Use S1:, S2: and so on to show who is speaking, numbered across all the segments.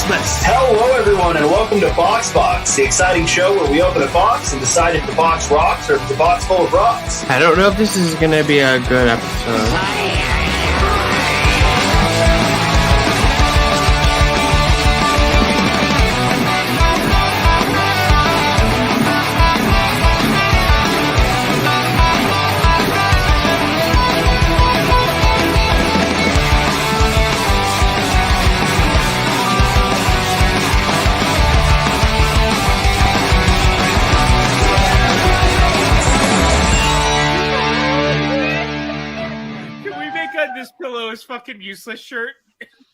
S1: Christmas.
S2: Hello, everyone, and welcome to Box, the exciting show where we open a box and decide if the box rocks or if it's a box full of rocks.
S3: I don't know if this is going to be a good episode.
S1: This pillow is fucking useless shirt.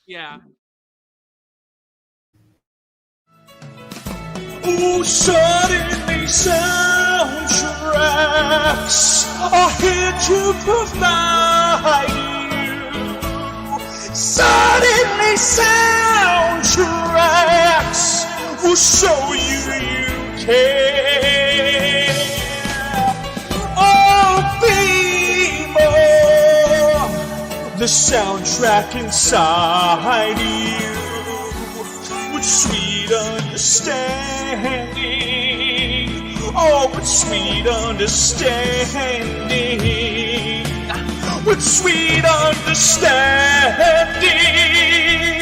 S4: Yeah.
S5: Ooh, suddenly soundtracks are here to provide you. Suddenly soundtracks will show you care. Oh, the soundtrack inside you, with sweet understanding. Oh, with sweet understanding. With sweet understanding.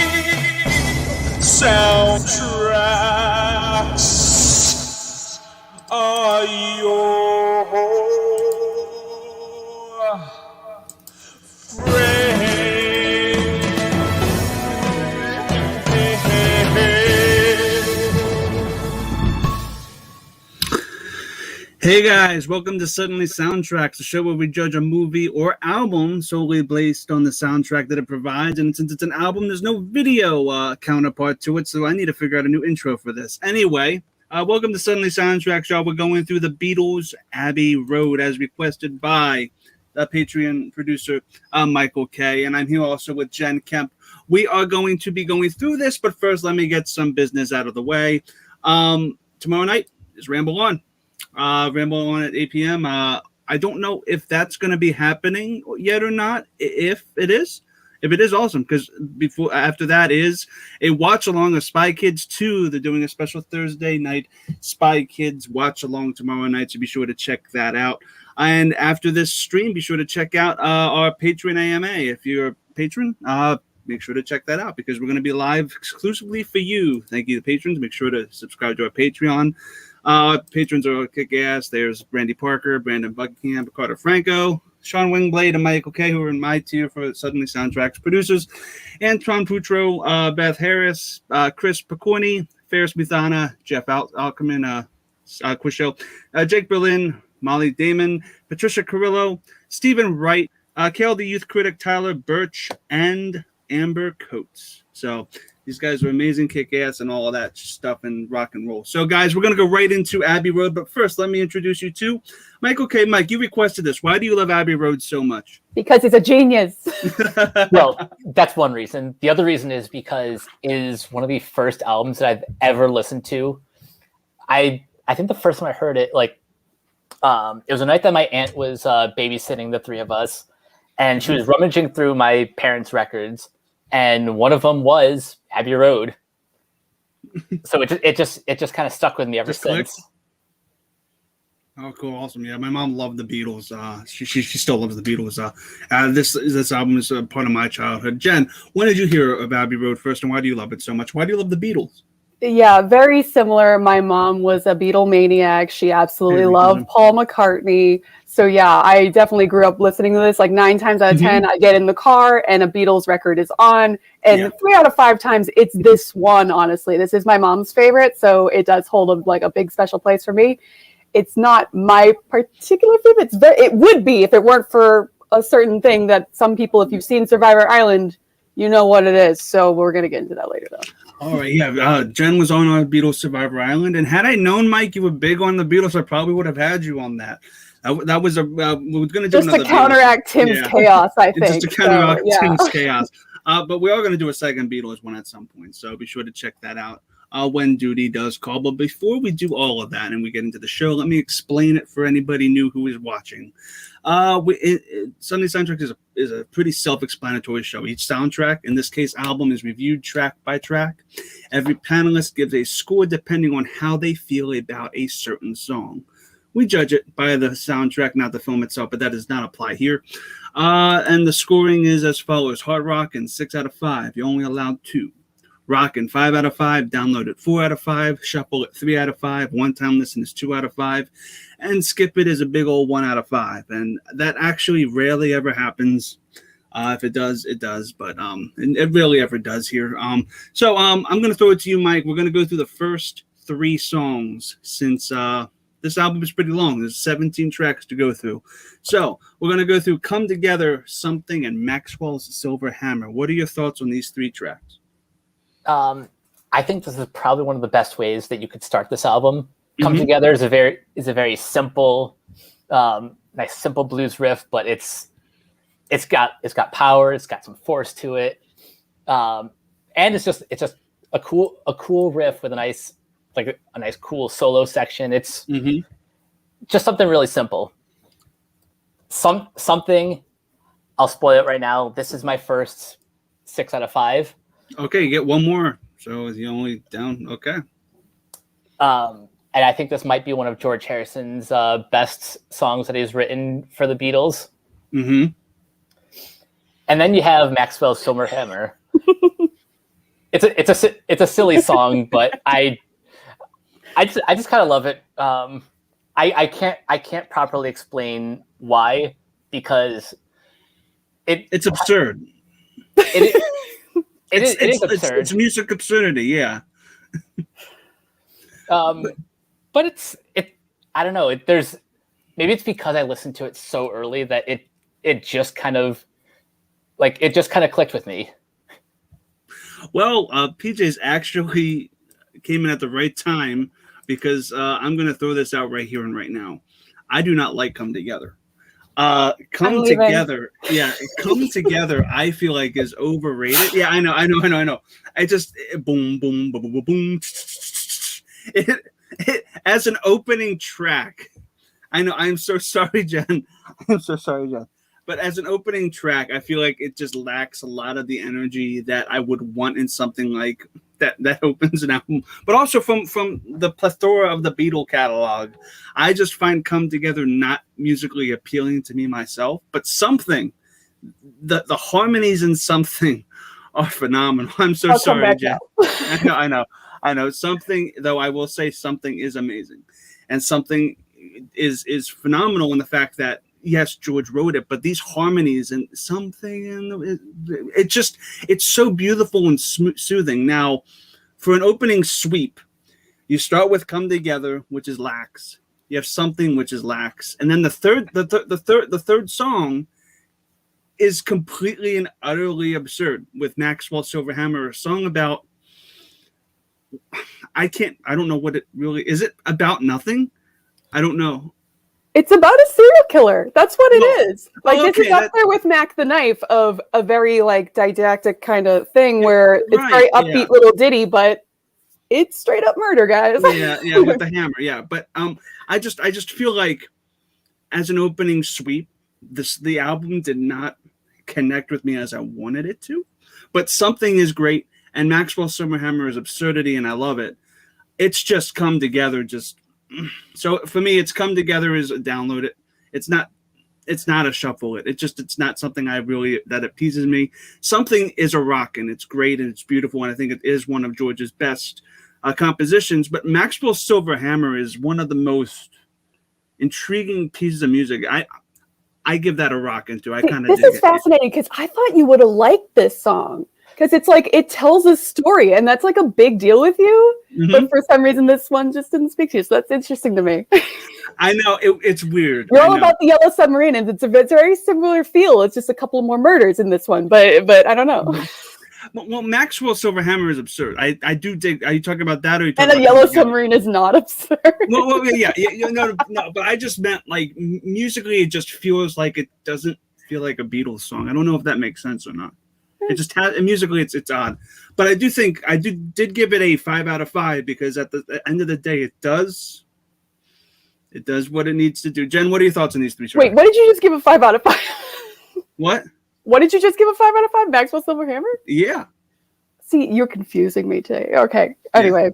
S5: Soundtracks are your friend.
S4: Hey guys, welcome to Suddenly Soundtracks, a show where we judge a movie or album solely based on the soundtrack that it provides. And since it's an album, there's no video counterpart to it, so I need to figure out a new intro for this. Anyway, welcome to Suddenly Soundtracks, y'all. We're going through the Beatles' Abbey Road as requested by Patreon producer Michael K. And I'm here also with Jen Kemp. We are going to be going through this, but first let me get some business out of the way. Tomorrow night is Ramble On. Ramble On at 8 p.m. I don't know if that's going to be happening yet or not. If it is, awesome, because after that is a watch along of Spy Kids 2. They're doing a special Thursday night Spy Kids watch along tomorrow night, so be sure to check that out. And after this stream, be sure to check out our Patreon AMA. If you're a patron, make sure to check that out, because we're going to be live exclusively for you. Thank you, the patrons. Make sure to subscribe to our Patreon. Patrons are kick-ass. There's Brandy Parker, Brandon Buckingham, Carter Franco, Sean Wingblade, and Michael K., who are in my tier for Suddenly Soundtracks producers, Antoine Poutreau, Beth Harris, Chris Picorni, Ferris Muthana, Jeff Alkerman, Quisho, Jake Berlin, Molly Damon, Patricia Carrillo, Stephen Wright, Kale the Youth Critic, Tyler Birch, and Amber Coates. So these guys are amazing, kick-ass, and all of that stuff and rock and roll. So, guys, we're going to go right into Abbey Road. But first, let me introduce you to Michael K. Mike, you requested this. Why do you love Abbey Road so much?
S6: Because he's a genius.
S7: Well, that's one reason. The other reason is because it is one of the first albums that I've ever listened to. I think the first time I heard it, it was a night that my aunt was babysitting the three of us, and she was rummaging through my parents' records, and one of them was Abbey Road. So it just kind of stuck with me ever since.
S4: Clicked. Oh, cool, awesome! Yeah, my mom loved the Beatles. She still loves the Beatles. This album is a part of my childhood. Jen, when did you hear of Abbey Road first, and why do you love it so much? Why do you love the Beatles?
S6: Yeah, very similar. My mom was a Beatle maniac. She absolutely loved Paul McCartney. So yeah, I definitely grew up listening to this. Like 9 times out of 10, I get in the car and a Beatles record is on. And 3 out of 5 times, it's this one, honestly. This is my mom's favorite, so it does hold a big special place for me. It's not my particular favorite. It would be if it weren't for a certain thing that some people, if you've seen Survivor Island, you know what it is. So we're going to get into that later, though.
S4: All right, yeah. Jen was on our Beatles Survivor Island, and had I known, Mike, you were big on the Beatles, I probably would have had you on that. That was we were going to do
S6: just to counteract Tim's chaos, I think.
S4: Just to counteract Tim's chaos. But we are going to do a second Beatles one at some point, so be sure to check that out. when duty does call. But before we do all of that and we get into the show, let me explain it for anybody new who is watching. Sunday Soundtrack is a pretty self-explanatory show. Each soundtrack, in this case album, is reviewed track by track. Every panelist gives a score depending on how they feel about a certain song. We judge it by the soundtrack, not the film itself, but that does not apply here. And the scoring is as follows. Hard rock and 6 out of 5. You're only allowed 2. Rock and 5 out of 5. Download it 4 out of 5. Shuffle it 3 out of 5. One-time listen is 2 out of 5. And skip it is a big old 1 out of 5. And that actually rarely ever happens. If it does, it does. But it rarely ever does here. So I'm going to throw it to you, Mike. We're going to go through the first 3 songs since this album is pretty long. There's 17 tracks to go through. So we're going to go through Come Together, Something, and Maxwell's Silver Hammer. What are your thoughts on these 3 tracks?
S7: I think this is probably one of the best ways that you could start this album. Come Together is a very simple, nice simple blues riff, but it's got power, it's got some force to it, and it's just a cool riff with a nice cool solo section. It's just something really simple. Something. I'll spoil it right now. This is my first 6 out of 5.
S4: Okay, you get one more. So is he only down? Okay.
S7: And I think this might be one of George Harrison's best songs that he's written for the Beatles. And then you have Maxwell's Silver Hammer. It's a silly song, but I just kind of love it. I can't properly explain why, because
S4: it's absurd.
S7: It is absurd.
S4: It's music absurdity, yeah.
S7: But I don't know. Maybe it's because I listened to it so early that it just kind of clicked with me.
S4: Well, PJ's actually came in at the right time, because I'm going to throw this out right here and right now. I do not like Come Together. Come Together, I feel like is overrated. Yeah, I know. I just boom, boom, boom, boom, boom. It, as an opening track, I know. I'm so sorry, Jen. But as an opening track, I feel like it just lacks a lot of the energy that I would want in something like that opens an album. But also from the plethora of the Beatle catalog, I just find Come Together not musically appealing to me myself. But Something, the harmonies in Something are phenomenal. I'm so sorry, Jen. I know. Something, though, I will say Something is amazing. And Something is phenomenal in the fact that, yes, George wrote it, but these harmonies and Something, and it's so beautiful and soothing. Now, for an opening sweep, you start with Come Together, which is lax. You have Something, which is lax, and then the third song is completely and utterly absurd with Maxwell Silverhammer, a song about I don't know what it really is. It about nothing? I don't know.
S6: It's about a serial killer. That's what it is. Like, this is up there with Mac the Knife, of a very like didactic kind of thing where it's very upbeat little ditty, but it's straight up murder, guys.
S4: Yeah, with the hammer. Yeah, but I just feel like as an opening sweep, the album did not connect with me as I wanted it to. But Something is great, and Maxwell Silverhammer is absurdity, and I love it. It's just Come Together, so for me, it's Come Together is a download it. It's not a shuffle it. It's not something that appeases me. Something is a rock, and it's great and it's beautiful, and I think it is one of George's best compositions. But Maxwell Silverhammer is one of the most intriguing pieces of music. I give that a rock into.
S6: This is fascinating, because I thought you would have liked this song. Because it's like, it tells a story, and that's like a big deal with you. But for some reason, this one just didn't speak to you. So that's interesting to me.
S4: I know, it's weird.
S6: You're all about the Yellow Submarine, and it's a very similar feel. It's just a couple more murders in this one, but I don't know.
S4: Well, Maxwell Silverhammer is absurd. I do dig. Are you talking about that, or are you talking
S6: about Yellow Submarine is not absurd?
S4: Well, yeah. No. But I just meant like musically, it just feels like it doesn't feel like a Beatles song. I don't know if that makes sense or not. It just has musically, it's odd. But I do think I did give it a 5 out of 5 because at the end of the day, it does what it needs to do. Jen, what are your thoughts on these three tracks?
S6: Wait, what did you just give a 5 out of 5?
S4: What?
S6: What did you just give a 5 out of 5? Maxwell Silverhammer?
S4: Yeah.
S6: See, you're confusing me today. Okay. Anyway,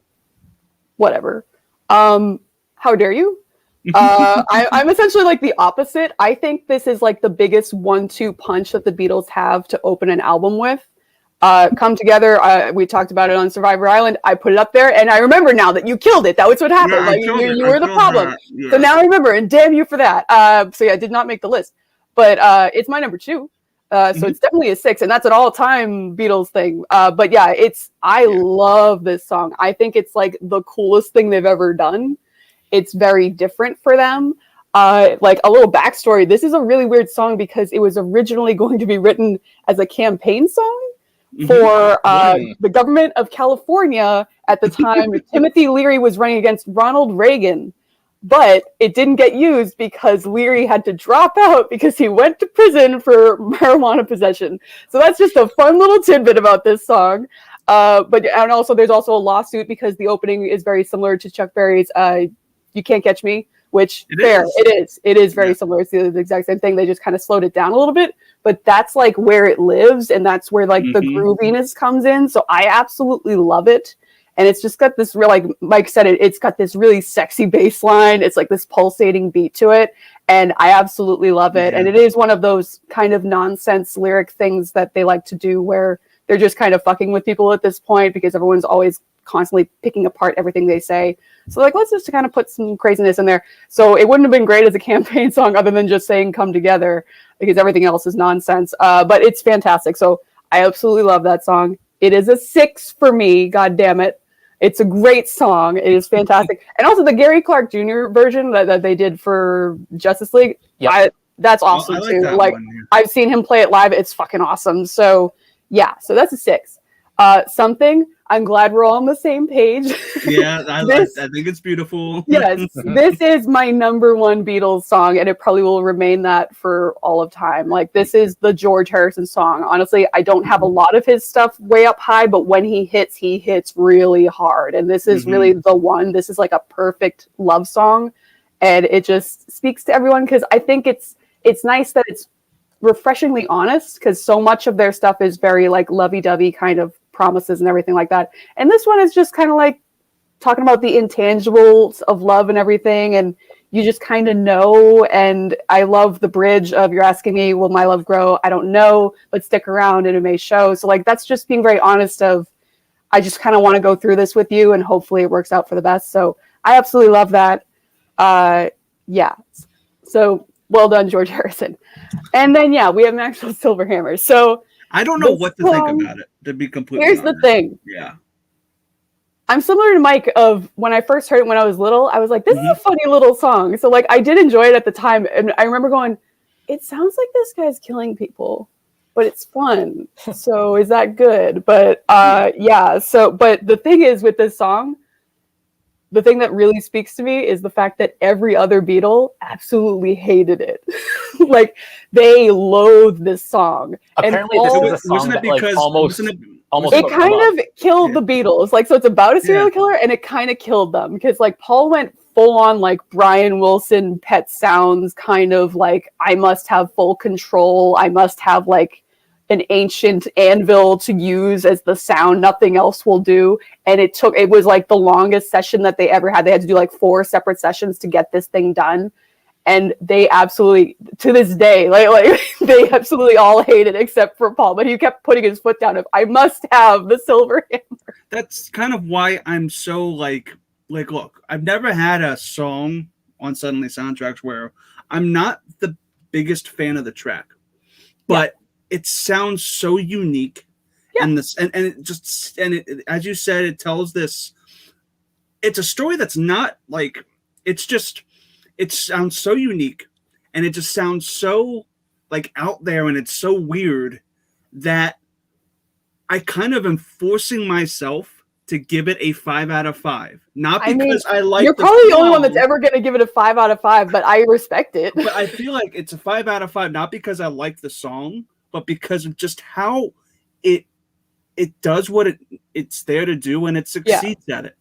S6: whatever. How dare you? I'm essentially like the opposite. I think this is like the biggest 1-2 punch that the Beatles have to open an album with. Come Together. We talked about it on Survivor Island. I put it up there, and I remember now that you killed it. That was what happened.
S4: Yeah,
S6: like you were the problem.
S4: Yeah.
S6: So now I remember, and damn you for that. So yeah, I did not make the list, but it's my number 2. So it's definitely a 6, and that's an all-time Beatles thing. But yeah, I love this song. I think it's like the coolest thing they've ever done. It's very different for them. Like a little backstory, this is a really weird song because it was originally going to be written as a campaign song for the government of California at the time. Timothy Leary was running against Ronald Reagan. But it didn't get used because Leary had to drop out because he went to prison for marijuana possession. So that's just a fun little tidbit about this song. And also there's also a lawsuit because the opening is very similar to Chuck Berry's You Can't Catch Me, which it is very similar. It's the exact same thing. They just kind of slowed it down a little bit, but that's like where it lives, and that's where like the grooviness comes in. So I absolutely love it. And it's just got this real, like Mike said, it's got this really sexy bass line. It's like this pulsating beat to it. And I absolutely love it. And it is one of those kind of nonsense lyric things that they like to do where they're just kind of fucking with people at this point because everyone's always constantly picking apart everything they say. So like, let's just kind of put some craziness in there. So it wouldn't have been great as a campaign song other than just saying Come Together because everything else is nonsense. But it's fantastic. So I absolutely love that song. It is a 6 for me. God damn it. It's a great song. It is fantastic. And also the Gary Clark Jr. version that they did for Justice League. Yeah, that's awesome too. Like I've seen him play it live. It's fucking awesome. So yeah, so that's a 6. Something. I'm glad we're all on the same page.
S4: Yeah, I think it's beautiful.
S6: Yes, this is my number 1 Beatles song, and it probably will remain that for all of time. Like, this is the George Harrison song. Honestly, I don't have a lot of his stuff way up high, but when he hits really hard. And this is really the one. This is like a perfect love song, and it just speaks to everyone because I think it's nice that it's refreshingly honest because so much of their stuff is very like lovey-dovey kind of promises and everything like that. And this one is just kind of like talking about the intangibles of love and everything. And you just kind of know. And I love the bridge of you're asking me, will my love grow? I don't know, but stick around and it may show. So like, that's just being very honest of, I just kind of want to go through this with you and hopefully it works out for the best. So I absolutely love that. Yeah. So well done, George Harrison. And then, yeah, we have Maxwell Silverhammer. So
S4: I don't know what to think about it, to be completely honest.
S6: Here's the thing.
S4: Yeah.
S6: I'm similar to Mike of when I first heard it when I was little, I was like, this is a funny little song. So like I did enjoy it at the time. And I remember going, it sounds like this guy's killing people, but it's fun. So is that good? But yeah. So, but the thing is with this song, the thing that really speaks to me is the fact that every other Beatle absolutely hated it. Like they loathe this song.
S7: Apparently,
S6: and
S7: this is a song that like almost
S6: it kind of killed the Beatles. Like, so it's about a serial killer, and it kind of killed them because like Paul went full on like Brian Wilson, Pet Sounds, kind of like I must have full control. I must have like an ancient anvil to use as the sound nothing else will do. And it was like the longest session that they ever had. They had to do like 4 separate sessions to get this thing done. And they absolutely, to this day, like they absolutely all hate it except for Paul. But he kept putting his foot down of, I must have the silver hammer.
S4: That's kind of why I'm so like, look, I've never had a song on Suddenly Soundtracks where I'm not the biggest fan of the track, but it sounds so unique, and as you said, it tells this. It's a story that's not like it sounds so unique, and it just sounds so like out there, and it's so weird that I kind of am forcing myself to give it a 5 out of 5. Not because I like.
S6: You're probably the only one that's ever going to give it a 5 out of 5, but I respect it.
S4: But I feel like it's a 5 out of 5, not because I like the song, but because of just how it it does what it's there to do, and it succeeds at it.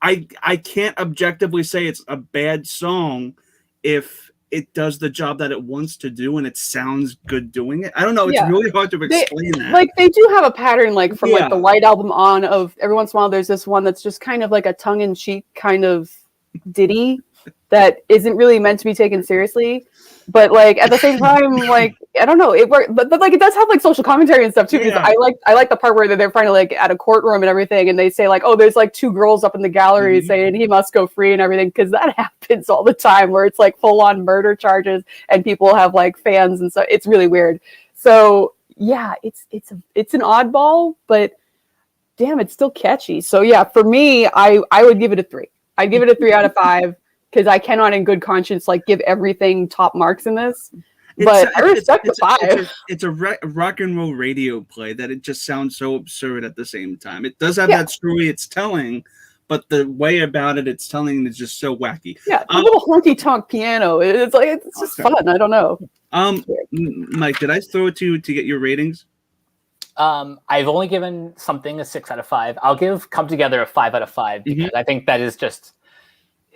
S4: I can't objectively say it's a bad song if it does the job that it wants to do and it sounds good doing it. I don't know. It's really hard to explain that.
S6: Like, they do have a pattern, like, from like the White Album on, of every once in a while there's this one that's just kind of like a tongue-in-cheek kind of ditty that isn't really meant to be taken seriously. But like at the same time, like, I don't know, it works, but like it does have like social commentary and stuff too. Because I like the part where they're finally like at a courtroom and everything, and they say like, oh, there's like 2 girls up in the gallery saying he must go free and everything, because that happens all the time where it's like full on murder charges and people have like fans and so it's really weird. So yeah, it's an oddball, but damn, it's still catchy. So yeah, for me, I would give it a 3. I'd give it a 3 out of 5. Because I cannot, in good conscience, like give everything top marks in this. But I respect the 5.
S4: It's a rock and roll radio play that it just sounds so absurd at the same time. It does have that story it's telling, but the way about it's telling is just so wacky.
S6: Yeah, a little honky tonk piano. It's like it's just fun. I don't know.
S4: Mike, did I throw it to you to get your ratings?
S7: I've only given something a 6 out of 5. I'll give Come Together a 5 out of 5 because I think that is just.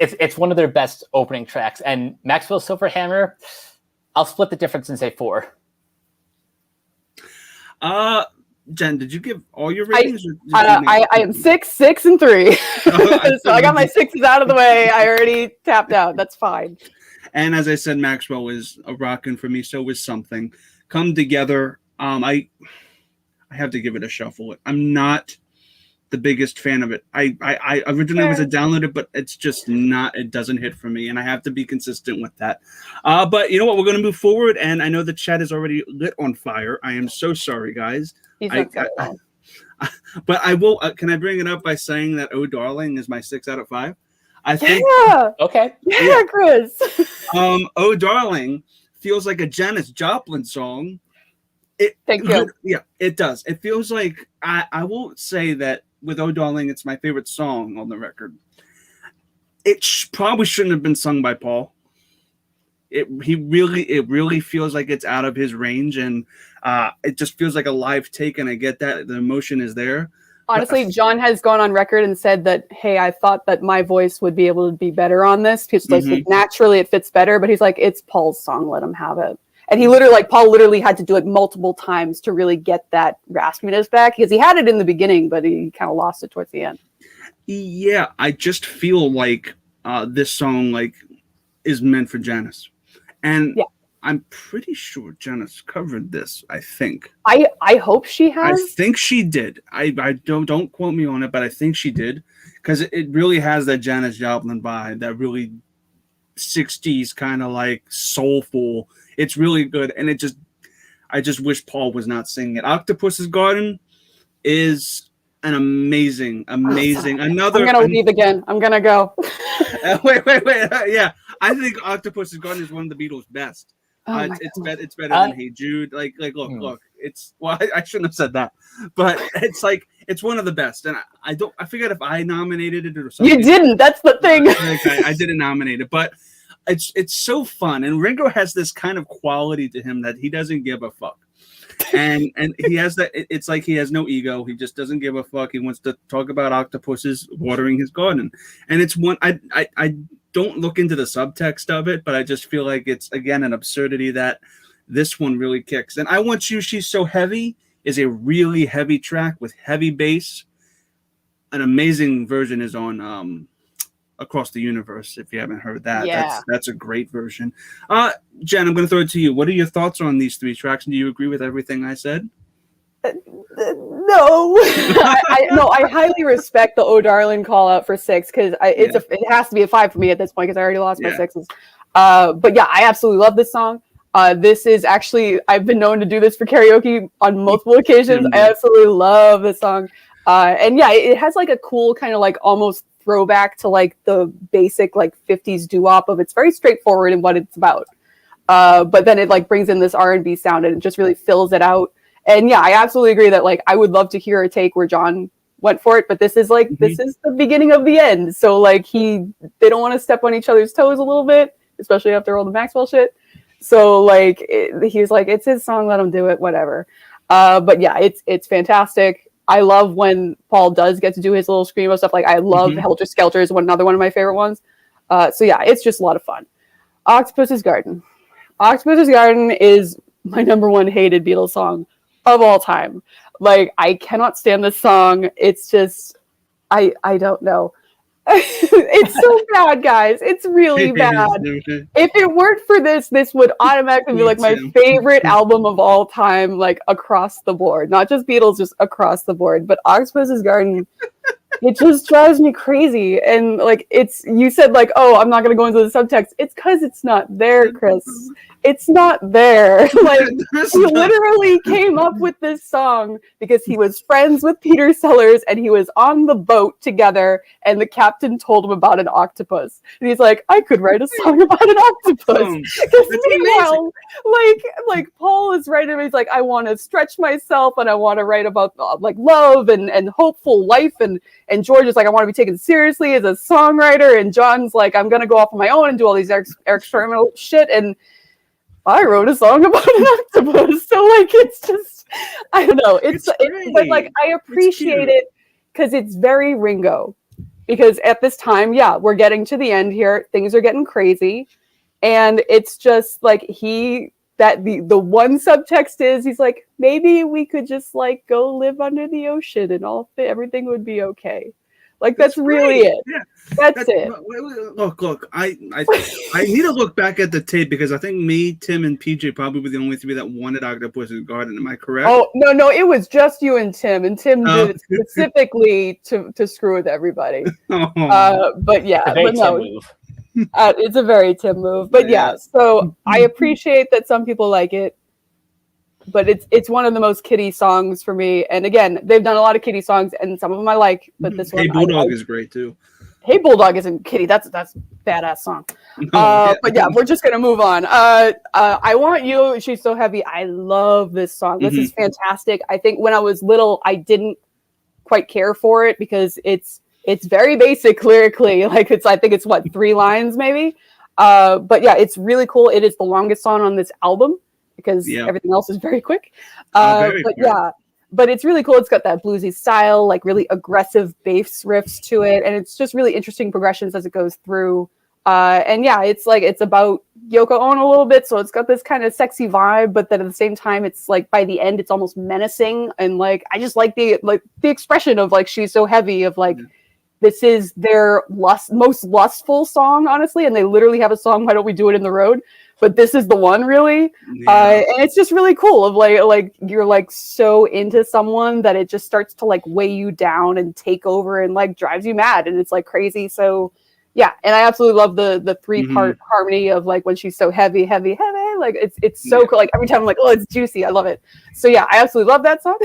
S7: It's one of their best opening tracks. And Maxwell Silverhammer, I'll split the difference and say 4.
S4: Jen, did you give all your ratings?
S6: I am 6, and 3. So I got my 6s out of the way. I already tapped out. That's fine.
S4: And as I said, Maxwell is a rockin' for me. So was Something. Come Together. I have to give it a shuffle. I'm not the biggest fan of it. I originally was a downloader, but it's just not, it doesn't hit for me, and I have to be consistent with that. But you know what, we're going to move forward, and I know the chat is already lit on fire. I am so sorry, guys. But I will, can I bring it up by saying that Oh Darling is my 6 out of 5? I think.
S6: Yeah.
S7: Okay.
S6: Yeah, Chris.
S4: Oh Darling feels like a Janis Joplin song.
S6: Thank you.
S4: Yeah, it does. It feels like, I won't say that with Oh Darling, it's my favorite song on the record. It probably shouldn't have been sung by Paul. It really feels like it's out of his range, and it just feels like a live take, and I get that. The emotion is there.
S6: Honestly, John has gone on record and said that, hey, I thought that my voice would be able to be better on this, because like, naturally it fits better, but he's like, it's Paul's song, let him have it. And he Paul literally had to do it multiple times to really get that raspiness back, because he had it in the beginning, but he kind of lost it towards the end.
S4: Yeah, I just feel like this song is meant for Janis, and I'm pretty sure Janis covered this. I think.
S6: I hope she has.
S4: I think she did. I don't quote me on it, but I think she did, because it really has that Janis Joplin vibe, that really 60s kind of like soulful. It's really good, and I just wish Paul was not singing it. Octopus's Garden is an amazing. Another.
S6: I'm gonna leave again. I'm gonna go.
S4: Wait. Yeah, I think Octopus's Garden is one of the Beatles' best. It's better than Hey Jude. Look. It's I shouldn't have said that, but it's one of the best. And I forget if I nominated it or something.
S6: You didn't. That's the thing.
S4: I didn't nominate it, but. It's so fun, and Ringo has this kind of quality to him that he doesn't give a fuck, and he has that. It's like he has no ego. He just doesn't give a fuck. He wants to talk about octopuses watering his garden, and it's one. I don't look into the subtext of it, but I just feel like it's again an absurdity that this one really kicks. And I Want You, She's So Heavy is a really heavy track with heavy bass. An amazing version is on Across the Universe, if you haven't heard that. That's a great version. Jen, I'm going to throw it to you. What are your thoughts on these 3 tracks? And do you agree with everything I said?
S6: No. I highly respect the Oh Darling call out for 6, because it has to be a 5 for me at this point, because I already lost my 6s. But yeah, I absolutely love this song. This is actually, I've been known to do this for karaoke on multiple occasions. I absolutely love this song. And yeah, it has like a cool kind of like almost throwback to like the basic like 50s doo-wop of, it's very straightforward in what it's about. But then it like brings in this R&B sound, and it just really fills it out. And yeah, I absolutely agree that like I would love to hear a take where John went for it, but this is like this is the beginning of the end. So like they don't want to step on each other's toes a little bit, especially after all the Maxwell shit. So like he's like, it's his song, let him do it, whatever. But yeah, it's fantastic. I love when Paul does get to do his little screamo stuff. Like, I love Helter Skelter is another one of my favorite ones. So yeah, it's just a lot of fun. Octopus's Garden. Octopus's Garden is my number one hated Beatles song of all time. Like, I cannot stand this song. It's just, I don't know. It's so bad, guys. It's really bad. If it weren't for this would automatically be like my favorite album of all time, like across the board. Not just Beatles, just across the board. But Octopus's Garden, it just drives me crazy. And like, you said like, oh, I'm not gonna go into the subtext. It's because it's not there, Chris. It's not there. Like, he literally came up with this song because he was friends with Peter Sellers and he was on the boat together and the captain told him about an octopus. And he's like, I could write a song about an octopus. Because meanwhile, like Paul is writing, he's like, I want to stretch myself and I want to write about like love and hopeful life. And George is like, I want to be taken seriously as a songwriter. And John's like, I'm going to go off on my own and do all these experimental shit. And I wrote a song about an octopus. So like, it's just, I don't know. But like, I appreciate it because it's very Ringo. Because at this time, yeah, we're getting to the end here. Things are getting crazy. And it's just like the one subtext is he's like, maybe we could just like go live under the ocean and everything would be okay. Like, that's really it. Yeah. That's it.
S4: Look. I need to look back at the tape because I think me, Tim, and PJ probably were the only three that wanted Octopus's Garden. Am I correct?
S6: Oh no, it was just you and Tim did it specifically to screw with everybody. But yeah, it's a very Tim move. But yeah, so I appreciate that some people like it. But it's one of the most kiddie songs for me. And again, they've done a lot of kiddie songs, and some of them I like. But this one,
S4: Hey Bulldog is great too.
S6: Hey Bulldog isn't kiddie. That's a badass song. But yeah, we're just gonna move on. I Want You. She's So Heavy. I love this song. This is fantastic. I think when I was little, I didn't quite care for it because it's very basic lyrically. Like I think it's what 3 lines maybe. But yeah, it's really cool. It is the longest song on this album, because everything else is very quick. But it's really cool. It's got that bluesy style, like really aggressive bass riffs to it. And it's just really interesting progressions as it goes through. And yeah, it's about Yoko Ono a little bit. So it's got this kind of sexy vibe, but then at the same time, it's like by the end, it's almost menacing. And like, I just like the expression of like, she's so heavy of like, this is their most lustful song, honestly. And they literally have a song, Why Don't We Do It in the Road? But this is the one really. And it's just really cool of like you're like so into someone that it just starts to like weigh you down and take over and like drives you mad. And it's like crazy. So yeah. And I absolutely love the 3-part harmony of like when she's so heavy, like it's so cool. Like every time I'm like, oh, it's juicy. I love it. So yeah, I absolutely love that song.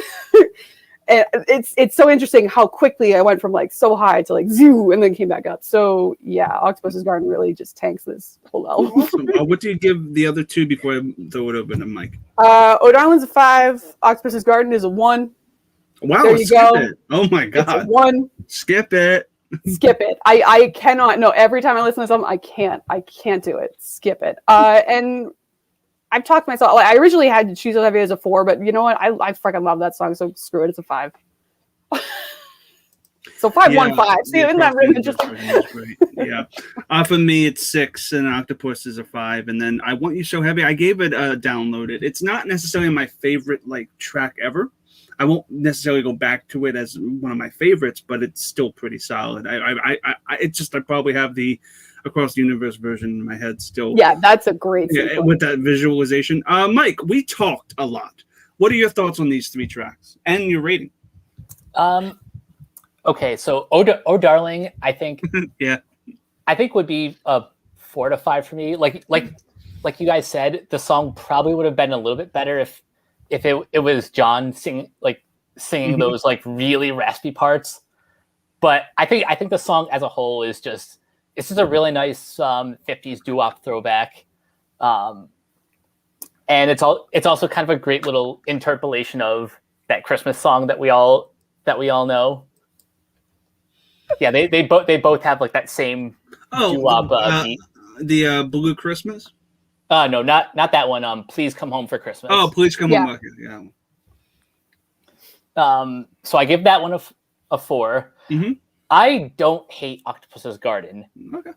S6: And it's so interesting how quickly I went from like so high to like zoo and then came back up. So yeah, Octopus's Garden really just tanks this whole album.
S4: Awesome. What do you give the other two before I throw it over to Mike?
S6: O'Darlin's a 5. Octopus's Garden is a 1.
S4: Wow,
S6: there you
S4: skip
S6: go.
S4: it. Oh my god.
S6: It's a 1.
S4: Skip it.
S6: Skip it. I cannot. No, every time I listen to something, I can't do it. Skip it. And I've talked myself. Like, I originally had She's So Heavy as a 4, but you know what? I freaking love that song, so screw it. It's a 5. So 5-1-5. See, isn't that really interesting?
S4: Yeah. For me, it's 6, and Octopus is a 5, and then I Want You So Heavy. I gave it a downloaded. It's not necessarily my favorite like track ever. I won't necessarily go back to it as one of my favorites, but it's still pretty solid. I probably have the Across the Universe version in my head still.
S6: Yeah, that's a great
S4: sequence. With that visualization. Mike, we talked a lot. What are your thoughts on these 3 tracks and your rating?
S7: Okay, so Oh Darling, I think I think would be a 4 to 5 for me. Like you guys said, the song probably would have been a little bit better if it was John singing those like really raspy parts. But I think the song as a whole is just a really nice 50s doo-wop throwback. And it's also kind of a great little interpolation of that Christmas song that we all know. Yeah, they both have like that same doo-wop beat.
S4: The Blue Christmas?
S7: No, not that one. Please Come Home for Christmas.
S4: Oh, Please Come Home. Yeah.
S7: So I give that one a 4.
S4: Mm-hmm.
S7: I don't hate Octopus's Garden.
S4: Okay.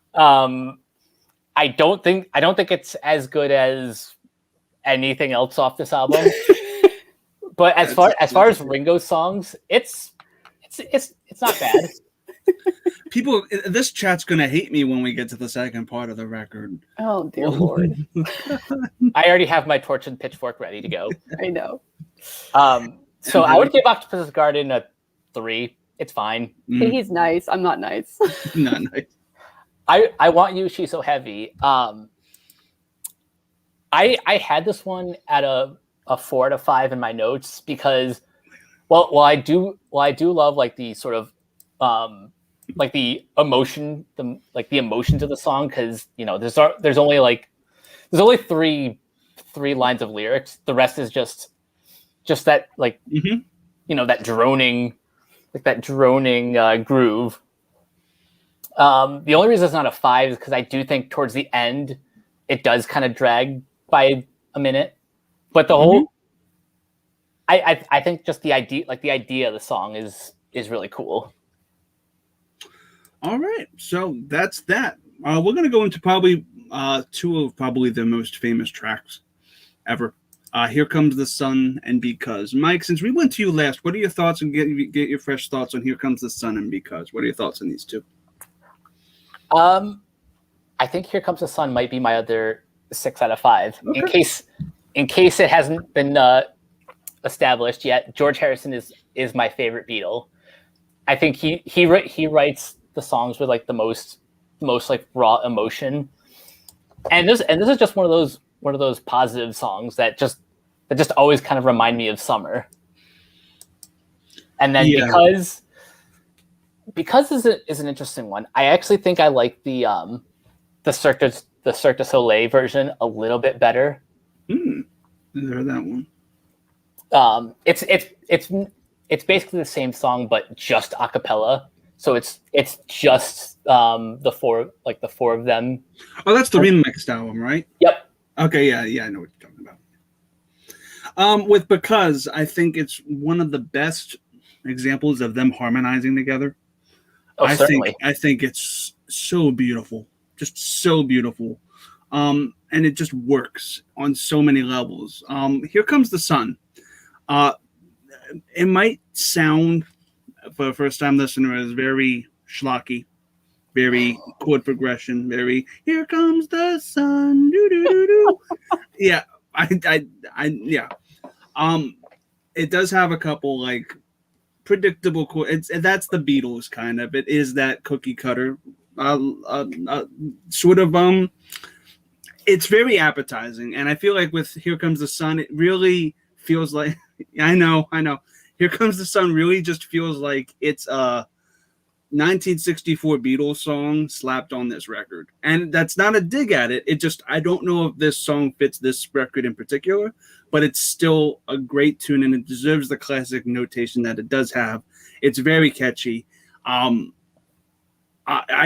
S7: I don't think it's as good as anything else off this album. But as far as Ringo's songs, it's not bad.
S4: People, this chat's gonna hate me when we get to the second part of the record.
S6: Oh dear Lord!
S7: I already have my torch and pitchfork ready to go.
S6: I know.
S7: So I would give Octopus's Garden a 3. It's fine.
S6: He's nice. I'm not nice.
S4: Not nice.
S7: I Want You, She's So Heavy. I had this one at a 4 out of 5 in my notes because, well, I do love like the sort of like the emotion, the emotions of the song, because there's only three lines of lyrics. The rest is just that that droning groove. The only reason it's not a 5 is because I do think towards the end it does kind of drag by a minute, but the whole I think just the idea of the song is really cool.
S4: All right, so that's that. We're gonna go into probably 2 of probably the most famous tracks ever. Here Comes the Sun and Because. Mike, since we went to you last, what are your thoughts, and get your fresh thoughts on Here Comes the Sun and Because? What are your thoughts on these two?
S7: I think Here Comes the Sun might be my other 6 out of 5. Okay. In case it hasn't been established yet, George Harrison is my favorite Beatle. I think he writes the songs with like the most like raw emotion, and this is just one of those positive songs that just always kind of remind me of summer. And then because is an interesting one. I actually think I like the Cirque du Soleil version a little bit better.
S4: Never heard that one.
S7: It's basically the same song but just a cappella. So it's just the four of them.
S4: Oh, that's the remixed album, right?
S7: Yep.
S4: Okay, yeah, I know what you're talking about. With Because, I think it's one of the best examples of them harmonizing together.
S7: Oh, certainly.
S4: I think it's so beautiful, just so beautiful, and it just works on so many levels. Here Comes the Sun. It might sound, for a first-time listener, as very schlocky, very chord progression, very "Here comes the sun." Doo, doo, doo, doo. Yeah, yeah. It does have a couple like predictable chords. That's the Beatles kind of. It is that cookie cutter sort of. It's very appetizing, and I feel like with Here Comes the Sun, it really feels like. I know. Here Comes the Sun really just feels like it's a 1964 Beatles song slapped on this record. And that's not a dig at it. It just, I don't know if this song fits this record in particular, but it's still a great tune and it deserves the classic notation that it does have. It's very catchy. I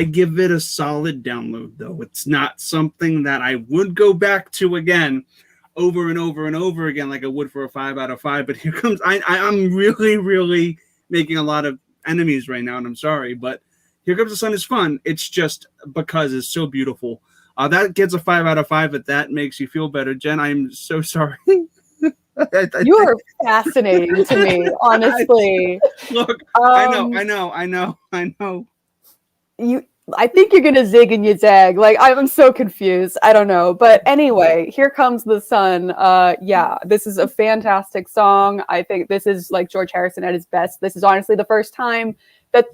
S4: give it a solid download, though. It's not something that I would go back to again over and over and over again like I would for a 5 out of 5. But here comes I'm really, really making a lot of enemies right now, and I'm sorry, but Here Comes the Sun is fun. It's just Because it's so beautiful. That gets a 5 out of 5, but that makes you feel better. Jen, I'm so sorry.
S6: You are fascinating to me, honestly.
S4: Look, I know.
S6: I think you're gonna zig and you zag. Like, I'm so confused. I don't know. But anyway, Here Comes the Sun. Yeah, this is a fantastic song. I think this is like George Harrison at his best. This is honestly the first time that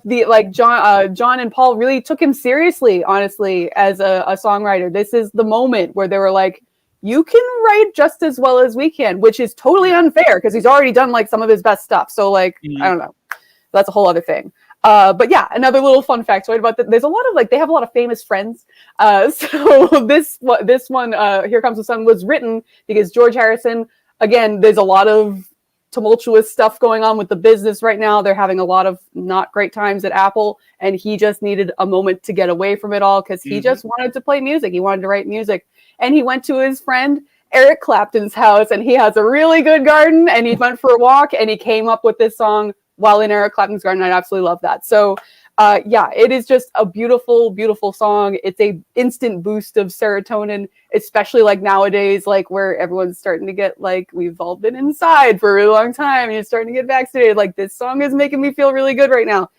S6: John and Paul really took him seriously, honestly, as a songwriter. This is the moment where they were like, you can write just as well as we can, which is totally unfair because he's already done like some of his best stuff. So like, I don't know. That's a whole other thing. But yeah, another little fun factoid about that. There's a lot of they have a lot of famous friends. So this one, Here Comes the Sun, was written because George Harrison, again, there's a lot of tumultuous stuff going on with the business right now. They're having a lot of not great times at Apple, and he just needed a moment to get away from it all because he just wanted to play music. He wanted to write music, and he went to his friend Eric Clapton's house, and he has a really good garden, and he went for a walk, and he came up with this song while in Eric Clapton's garden. I absolutely love that. So yeah, it is just a beautiful, beautiful song. It's a instant boost of serotonin, especially like nowadays, like where everyone's starting to get like, we've all been inside for a really long time, and you're starting to get vaccinated. Like, this song is making me feel really good right now.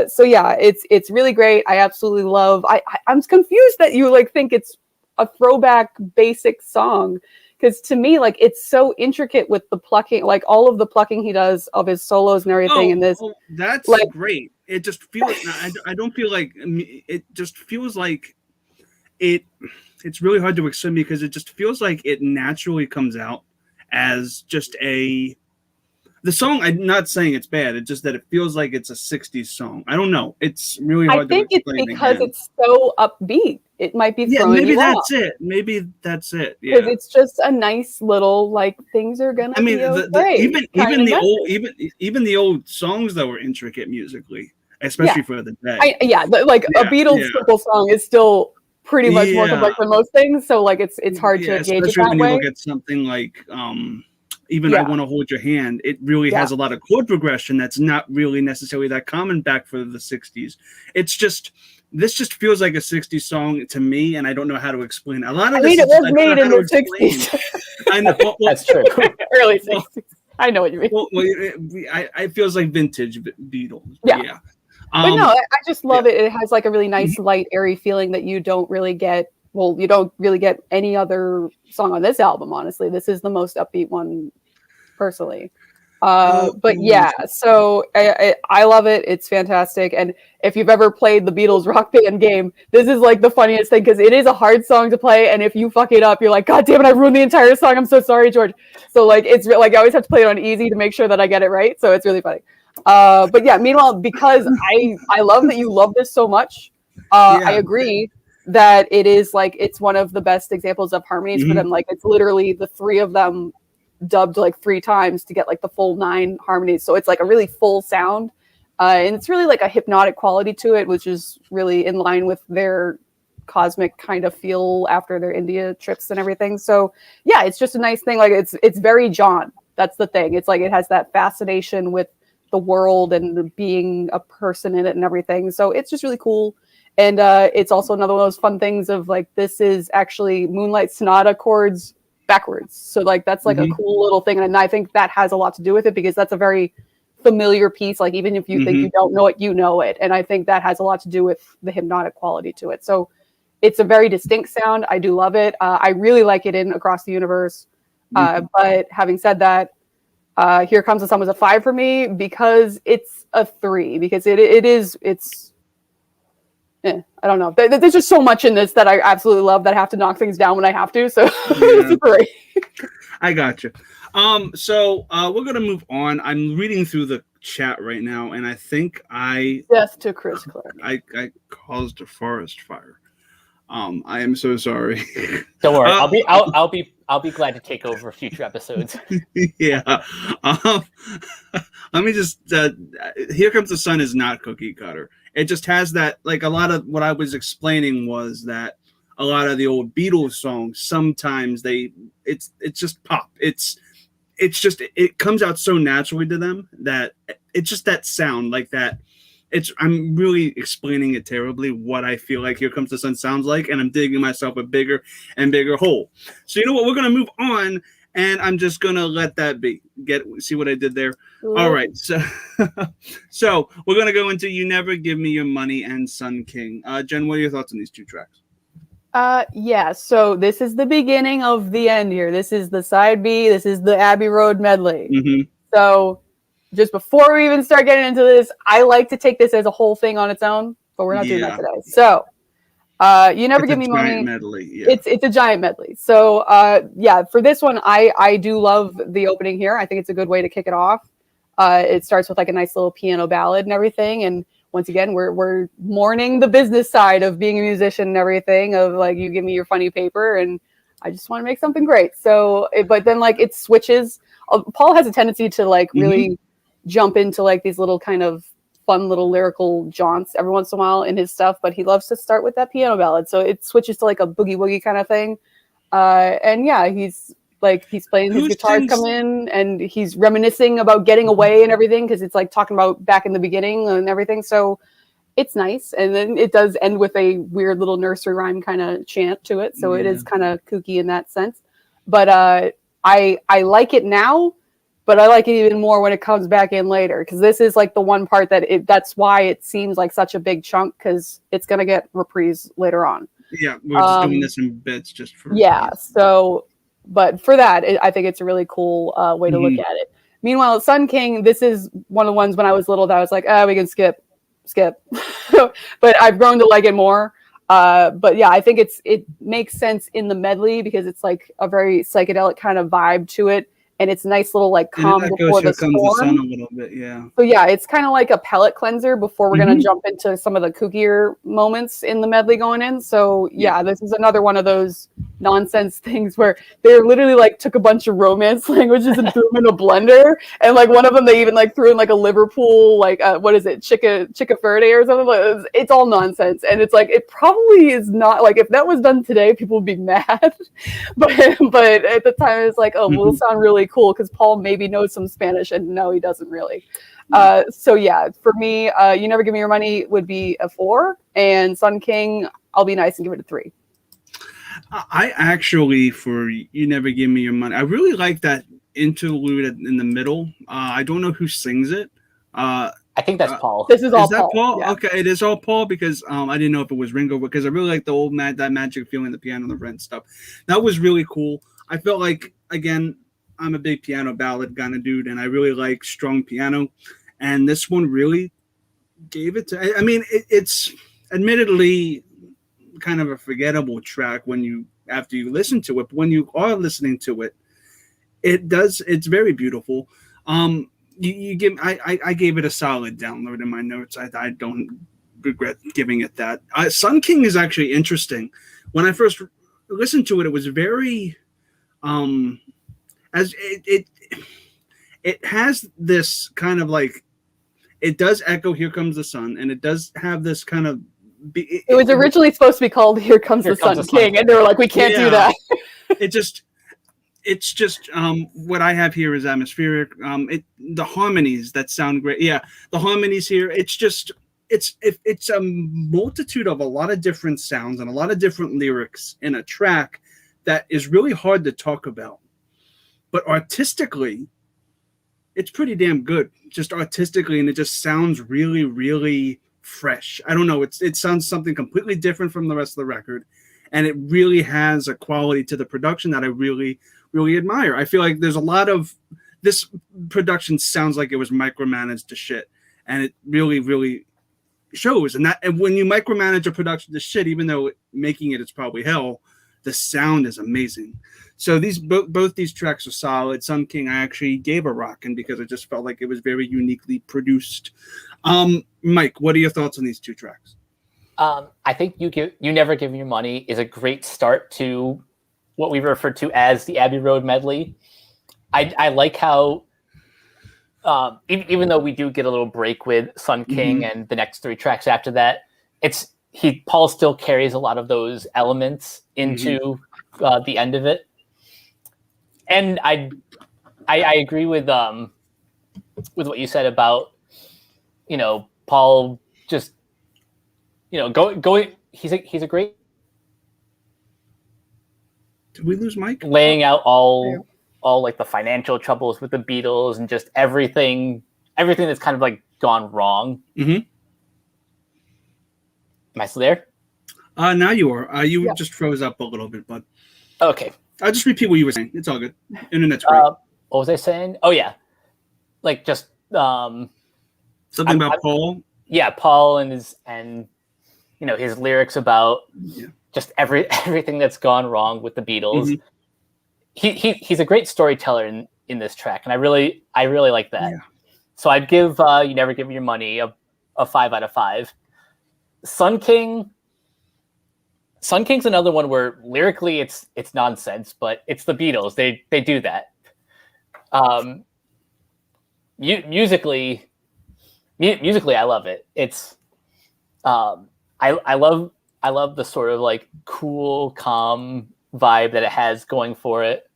S6: So yeah, it's really great. I absolutely love. I'm confused that you like think it's a throwback basic song, because to me, like, it's so intricate with the plucking, like all of the plucking he does of his solos and everything. And this,
S4: that's
S6: like,
S4: great. It just feels. I don't feel like it. Just feels like it. It's really hard to explain because it just feels like it naturally comes out as just a. The song, I'm not saying it's bad. It's just that it feels like it's a 60s song. I don't know. It's really hard to explain. I think
S6: it's because it's so upbeat. It might be throwing
S4: maybe
S6: you
S4: that's
S6: off.
S4: it. Maybe that's it. Yeah.
S6: Because it's just a nice little, like, things are gonna be okay.
S4: Even the old songs that were intricate musically, especially for the day.
S6: A Beatles simple song is still pretty much more complex than most things. So like it's hard to gauge it that
S4: especially when
S6: way.
S4: you look at something like I Want to Hold Your Hand. It really has a lot of chord progression that's not really necessarily that common back for the 60s. It's just, this just feels like a 60s song to me, and I don't know how to explain it. A lot of this
S6: it was made in the 60s.
S4: I know. Well,
S7: That's true.
S6: Early 60s. I know what you mean.
S4: Well, it feels like vintage Beatles.
S6: Yeah. But no, I just love it. It has like a really nice, light, airy feeling that you don't really get. Well, you don't really get any other song on this album, honestly. This is the most upbeat one, personally. But yeah, so I love it. It's fantastic. And if you've ever played the Beatles Rock Band game, this is like the funniest thing, because it is a hard song to play. And if you fuck it up, you're like, God damn it, I ruined the entire song. I'm so sorry, George. So like, it's like, I always have to play it on easy to make sure that I get it right. So it's really funny. But yeah, meanwhile, because I love that you love this so much, I agree that it is like, it's one of the best examples of harmonies for them. Like, it's literally the three of them dubbed like 3 times to get like the full 9 harmonies. So it's like a really full sound. And it's really like a hypnotic quality to it, which is really in line with their cosmic kind of feel after their India trips and everything. So yeah, it's just a nice thing. Like it's very John. That's the thing. It's like, it has that fascination with the world and being a person in it and everything. So it's just really cool. And it's also another one of those fun things of like, this is actually Moonlight Sonata chords backwards. So like, that's like a cool little thing. And I think that has a lot to do with it, because that's a very familiar piece. Like, even if you think you don't know it, you know it. And I think that has a lot to do with the hypnotic quality to it. So it's a very distinct sound. I do love it. I really like it in Across the Universe. But having said that, Here Comes the Sun was a 5 for me, because it's a 3, because I don't know. There's just so much in this that I absolutely love that I have to knock things down when I have to. So it's a 3.
S4: I got you. So we're gonna move on. I'm reading through the chat right now, and I think
S6: death to Chris Clark.
S4: I caused a forest fire. I am so sorry.
S7: Don't worry. I'll be glad to take over future episodes.
S4: Yeah. Let me just. Here Comes the Sun is not cookie cutter. It just has that, like, a lot of what I was explaining was that a lot of the old Beatles songs, sometimes it's just pop. It's just, it comes out so naturally to them that it's just that sound like that. I'm really explaining it terribly, what I feel like Here Comes the Sun sounds like, and I'm digging myself a bigger and bigger hole. So you know what? We're going to move on, and I'm just going to let that be. See what I did there? Ooh. All right. So we're going to go into You Never Give Me Your Money and Sun King. Jen, what are your thoughts on these 2 tracks?
S6: Yeah, so this is the beginning of the end here. This is the side B. This is the Abbey Road medley. So just before we even start getting into this, I like to take this as a whole thing on its own, but we're not doing that today. So You Never Give Me Money. Medley. Yeah. It's a giant medley. So yeah, for this one, I do love the opening here. I think it's a good way to kick it off. It starts with like a nice little piano ballad and everything. And once again, we're mourning the business side of being a musician and everything, of like, you give me your funny paper and I just want to make something great. So, but then like it switches. Paul has a tendency to like really jump into like these little kind of fun little lyrical jaunts every once in a while in his stuff, but he loves to start with that piano ballad. So it switches to like a boogie woogie kind of thing. And yeah, he's playing his
S4: Who
S6: guitars
S4: sings-
S6: come in, and he's reminiscing about getting away and everything, because it's like talking about back in the beginning and everything. So it's nice, and then it does end with a weird little nursery rhyme kind of chant to it. So it is kind of kooky in that sense. But I like it now, but I like it even more when it comes back in later, because this is like the one part that's why it seems like such a big chunk, because it's gonna get reprise later on.
S4: Yeah, we're just doing this in bits just for
S6: So, but for that, I think it's a really cool way to look at it. Meanwhile, Sun King, this is one of the ones when I was little that I was like, we can skip. But I've grown to like it more. But yeah, I think it makes sense in the medley, because it's like a very psychedelic kind of vibe to it. And it's a nice little like calm before the storm.
S4: The sun a little bit, yeah.
S6: So yeah, it's kind of like a palate cleanser before we're gonna jump into some of the kookier moments in the medley going in. So yeah, this is another one of those nonsense things where they literally like took a bunch of romance languages and threw them in a blender. And like one of them, they even like threw in like a Liverpool, like what is it, Chica Verde or something. It's all nonsense, and it's like it probably is not like if that was done today, people would be mad. but at the time, it's like, oh, will sound really cool because Paul maybe knows some Spanish, and no, he doesn't really. So yeah, for me, You Never Give Me Your Money would be a 4, and Sun King, I'll be nice and give it a 3.
S4: I actually, for You Never Give Me Your Money, I really like that interlude in the middle. I don't know who sings it.
S7: I think that's Paul.
S6: This is all
S4: that
S6: Paul. Yeah.
S4: Okay, it is all Paul, because I didn't know if it was Ringo, because I really like the old that magic feeling, the piano, the rent stuff. That was really cool. I felt like, again, I'm a big piano ballad kind of dude, and I really like strong piano. And this one really gave it to. I mean, it's admittedly kind of a forgettable track after you listen to it. But when you are listening to it, it's very beautiful. I gave it a solid download in my notes. I don't regret giving it that. Sun King is actually interesting. When I first listened to it, it was very as it has this kind of like, it does echo Here Comes the Sun, and it does have this kind of
S6: it was originally supposed to be called Here Comes the Sun King, and they were like, we can't do that.
S4: It's just what I have here is atmospheric. The harmonies that sound great. Yeah, the harmonies here. It's a multitude of a lot of different sounds and a lot of different lyrics in a track that is really hard to talk about. But artistically, it's pretty damn good. Just artistically, and it just sounds really, really fresh. I don't know. It sounds something completely different from the rest of the record, and it really has a quality to the production that I really, really admire. I feel like there's a lot of this production sounds like it was micromanaged to shit, and it really, really shows. And when you micromanage a production to shit, even though making it is probably hell, the sound is amazing. So both these tracks are solid. Sun King I actually gave a rockin' because I just felt like it was very uniquely produced. Mike, what are your thoughts on these two tracks?
S7: I think You Never Give Me Your Money is a great start to what we refer to as the Abbey Road medley. I like how even though we do get a little break with Sun King and the next 3 tracks after that, Paul still carries a lot of those elements into the end of it. And I agree with what you said about, Paul just, going. He's a great.
S4: Did we lose Mike?
S7: Laying out all like the financial troubles with the Beatles and just everything that's kind of like gone wrong. Am I still there?
S4: Now you are. You just froze up a little bit, bud.
S7: Okay.
S4: I'll just repeat what you were saying. It's all good. Internet's great.
S7: What was I saying? Oh yeah, like just
S4: something about Paul.
S7: Yeah, Paul and his lyrics about just everything that's gone wrong with the Beatles. He's a great storyteller in this track, and I really like that. Yeah. So I'd give You Never Give Me Your Money a 5 out of 5. Sun King's another one where lyrically it's nonsense, but it's the Beatles. They do that. Musically, I love it. It's I love the sort of like cool, calm vibe that it has going for it.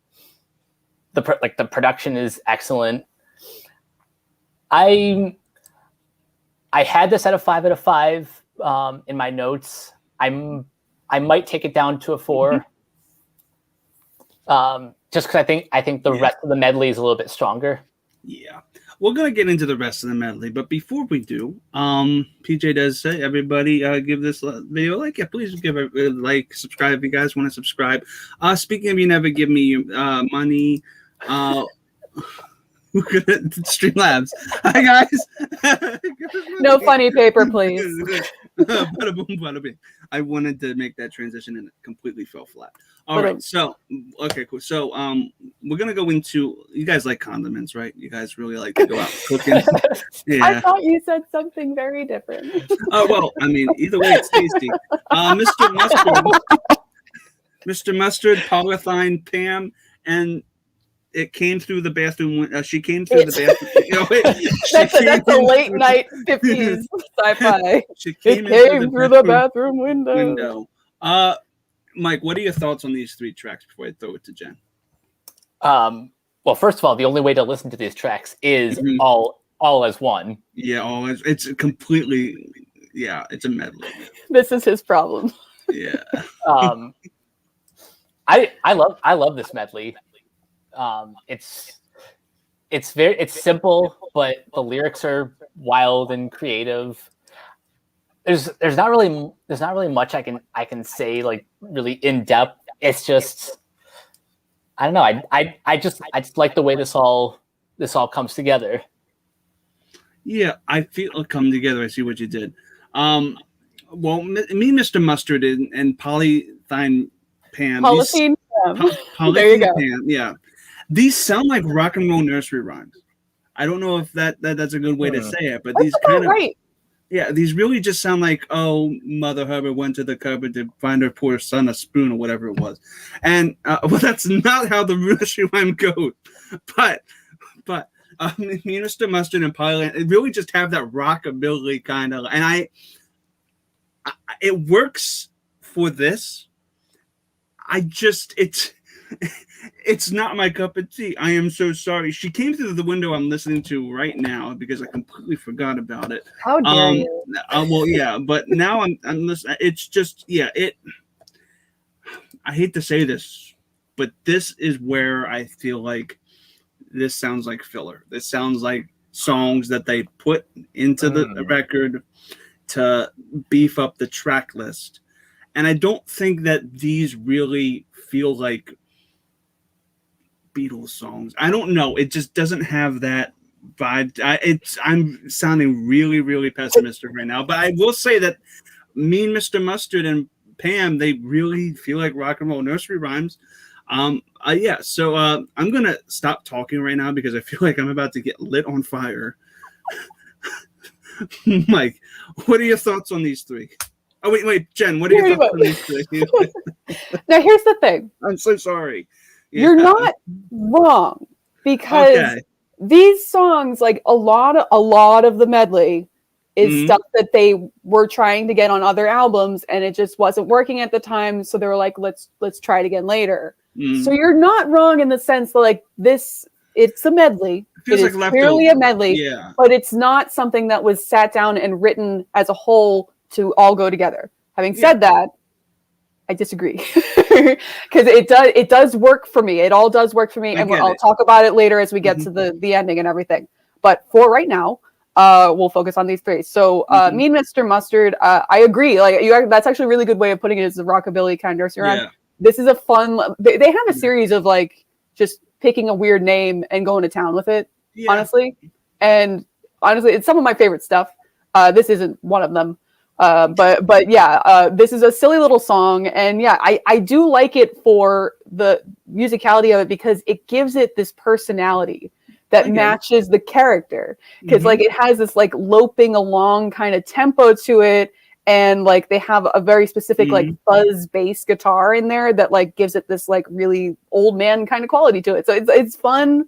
S7: The production is excellent. I had this at a 5 out of 5 in my notes. I might take it down to a 4. Just because I think the rest of the medley is a little bit stronger.
S4: Yeah. We're going to get into the rest of the medley, but before we do, PJ does say, everybody give this video a like. Yeah, please give it a like, subscribe if you guys want to subscribe. Speaking of you never give me money, Streamlabs. Hi, guys.
S6: No funny paper, please.
S4: Bada boom, bada bing. I wanted to make that transition and it completely fell flat. All right, so okay, cool. So we're gonna go into. You guys like condiments, right? You guys really like to go out cooking. Yeah.
S6: I thought you said something very different.
S4: Oh well, I mean, either way, it's tasty. Mr. Mustard, Polythene, Pam, and it came through the bathroom. She came through the bathroom. You know,
S6: that's a late night 50s sci-fi.
S4: She came
S6: through the bathroom window.
S4: Mike, what are your thoughts on these 3 tracks before I throw it to Jen?
S7: Well, first of all, the only way to listen to these tracks is all as one.
S4: Yeah, it's completely. Yeah, it's a medley.
S6: This is his problem.
S4: Yeah.
S7: I love this medley. It's simple, but the lyrics are wild and creative. There's not really much I can say like really in depth. It's just I don't know. I just like the way this all comes together.
S4: Yeah, I feel it come together. I see what you did. Well, me, Mr. Mustard, and Polythene Pam.
S6: Polythene Pam.
S4: Polythene
S6: There you go.
S4: Pam, yeah. These sound like rock and roll nursery rhymes. I don't know if that's a good way to say it, but
S6: That's
S4: these kind of
S6: right.
S4: Yeah, these really just sound like, oh, Mother Hubbard went to the cupboard to find her poor son a spoon or whatever it was. And, well, that's not how the nursery rhyme goes. But Mr. Mustard and Polythene really just have that rockabilly kind of, and it works for this. It's not my cup of tea. I am so sorry. She came through the window I'm listening to right now because I completely forgot about it.
S6: How dare you?
S4: Well, yeah, but now I'm listening. It's just, yeah, I hate to say this, but this is where I feel like this sounds like filler. This sounds like songs that they put into the record to beef up the track list. And I don't think that these really feel like Beatles songs. I don't know. It just doesn't have that vibe. I'm sounding really, really pessimistic right now. But I will say that me and Mr. Mustard and Pam, they really feel like rock and roll nursery rhymes. Yeah. So I'm gonna stop talking right now because I feel like I'm about to get lit on fire. Mike, what are your thoughts on these 3? Oh wait, Jen, what are your thoughts on these 3?
S6: Now here's the thing.
S4: I'm so sorry. Yeah.
S6: You're not wrong because these songs, like a lot of the medley, is stuff that they were trying to get on other albums, and it just wasn't working at the time. So they were like, let's try it again later. So you're not wrong in the sense that like this, it's a medley. It is clearly a medley, but it's not something that was sat down and written as a whole to all go together. Having said that, I disagree because it does work for me. It all does work for me, and I'll talk about it later as we get to the ending and everything. But for right now, we'll focus on these 3. So, me and Mr. Mustard, I agree. Like that's actually a really good way of putting it. Is the rockabilly kind of nursery rhyme. This is a fun. They have a series of like just picking a weird name and going to town with it. Honestly, it's some of my favorite stuff. This isn't one of them. But yeah, this is a silly little song, and yeah, I do like it for the musicality of it because it gives it this personality that matches the character. Because like it has this like loping along kind of tempo to it, and like they have a very specific like fuzz bass guitar in there that like gives it this like really old man kind of quality to it. So it's fun,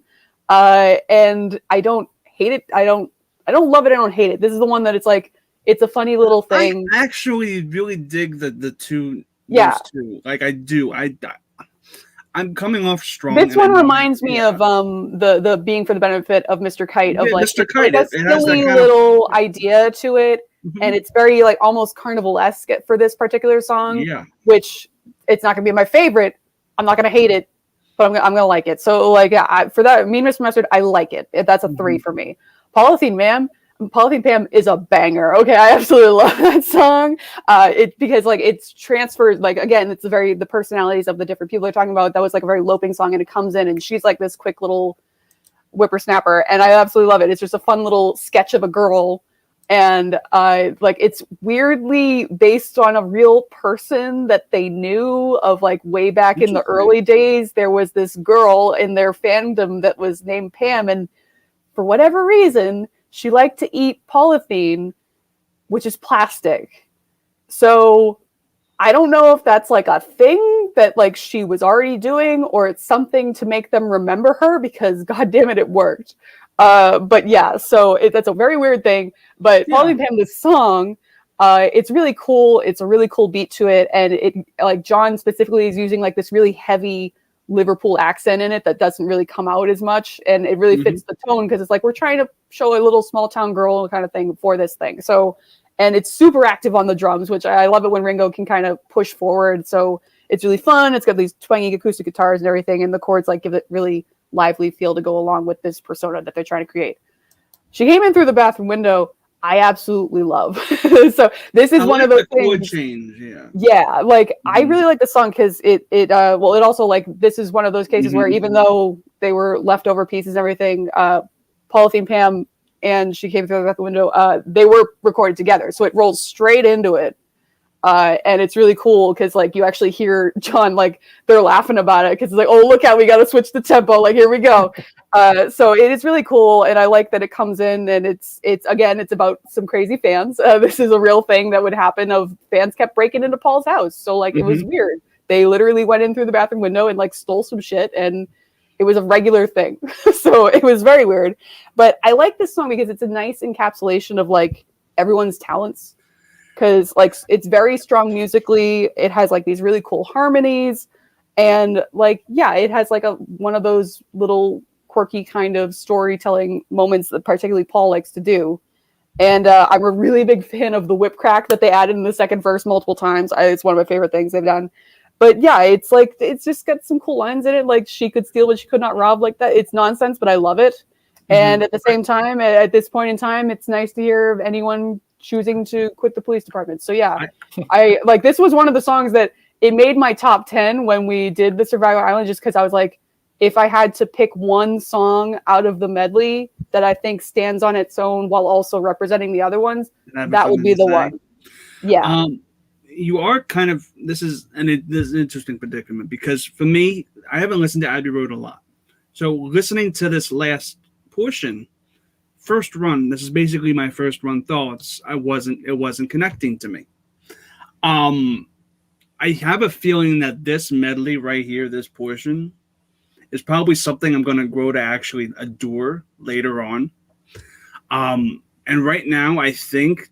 S6: and I don't hate it. I don't love it. I don't hate it. This is the one that it's like. It's a funny little thing.
S4: I actually really dig the two.
S6: Yeah.
S4: Those two. Like I do. I'm coming off strong.
S6: This
S4: and
S6: one
S4: I'm-
S6: reminds me of the being for the benefit of Mr. Kite of
S4: Yeah,
S6: like
S4: Mr.
S6: it's
S4: Kite,
S6: like a
S4: it has that
S6: silly
S4: kind of-
S6: little idea to it,
S4: Mhm.
S6: and it's very like almost carnival-esque for this particular song.
S4: Yeah.
S6: Which it's not gonna be my favorite. I'm not gonna hate it, but I'm gonna like it. So like yeah, for that, Mean Mr. Mustard, I like it. That's a 3 for me. Polythene Pam is a banger. Okay, I absolutely love that song. Because like it's transferred, like again, it's the personalities of the different people they're talking about. That was like a very loping song, and it comes in, and she's like this quick little whippersnapper, and I absolutely love it. It's just a fun little sketch of a girl, and like it's weirdly based on a real person that they knew of like way back in the early days. There was this girl in their fandom that was named Pam, and for whatever reason, she liked to eat polythene, which is plastic. So I don't know if that's like a thing that like she was already doing, or it's something to make them remember her, because God damn it, it worked. But yeah, so that's a very weird thing. But Polythene Pam, this song, it's really cool. It's a really cool beat to it, and it like John specifically is using like this really heavy Liverpool accent in it that doesn't really come out as much, and it really fits the tone, because it's like we're trying to show a little small town girl kind of thing for this thing. So, and it's super active on the drums, which I love it when Ringo can kind of push forward. So it's really fun. It's got these twangy acoustic guitars and everything, and the chords like give it really lively feel to go along with this persona that they're trying to create. She came in through the bathroom window. I absolutely love. So this is one of those things.
S4: Change,
S6: yeah, like I really like the song because it also like this is one of those cases where even though they were leftover pieces and everything, Polythene Pam and She Came Through the Window, they were recorded together, so it rolls straight into it. And it's really cool because like you actually hear John, like they're laughing about it because it's like, oh, look how we got to switch the tempo, like here we go. So it is really cool, and I like that it comes in, and it's about some crazy fans. This is a real thing that would happen, of fans kept breaking into Paul's house, so like it was weird. They literally went in through the bathroom window and like stole some shit, and it was a regular thing. So it was very weird, but I like this song because it's a nice encapsulation of like everyone's talents. Because like it's very strong musically, it has like these really cool harmonies, and like it has like one of those little quirky kind of storytelling moments that particularly Paul likes to do. And I'm a really big fan of the whip crack that they added in the second verse multiple times. It's one of my favorite things they've done. But yeah, it's like it's just got some cool lines in it, like she could steal but she could not rob, like that. It's nonsense, but I love it. And at the same time, at this point in time, it's nice to hear of anyone choosing to quit the police department. So yeah, I like this was one of the songs that it made my top 10 when we did the Survival Island, just because I was like, if I had to pick one song out of the medley that I think stands on its own while also representing the other ones, that would be the one. Yeah.
S4: You are kind of, this is an interesting predicament, because for me, I haven't listened to Abbey Road a lot. So listening to this last portion, first run, this is basically my first run thoughts. It wasn't connecting to me. I have a feeling that this medley right here, this portion, is probably something I'm going to grow to actually adore later on. And right now, I think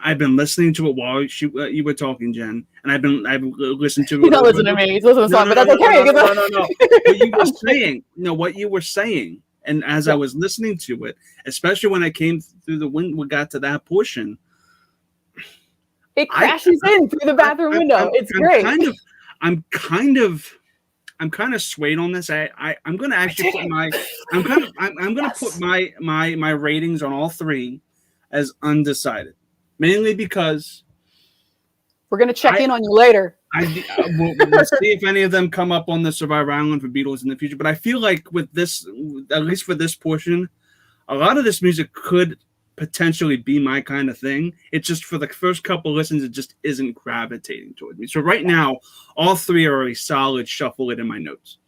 S4: I've been listening to it while you were talking, Jen, and I've listened to it.
S6: You don't listen to me. He's listening to the song, but that's okay.
S4: No. What you were saying. No, what you were saying. And as I was listening to it, especially when I came through the window, we got to that portion.
S6: It crashes in through the bathroom window. It's great.
S4: I'm kind of swayed on this. I'm going to actually put my ratings on all three as undecided, mainly because
S6: we're going to check in on you later.
S4: We'll see if any of them come up on the Survivor Island for Beatles in the future. But I feel like with this, at least for this portion, a lot of this music could potentially be my kind of thing. It's just for the first couple listens, it just isn't gravitating toward me. So right now, all three are a solid shuffle it in my notes.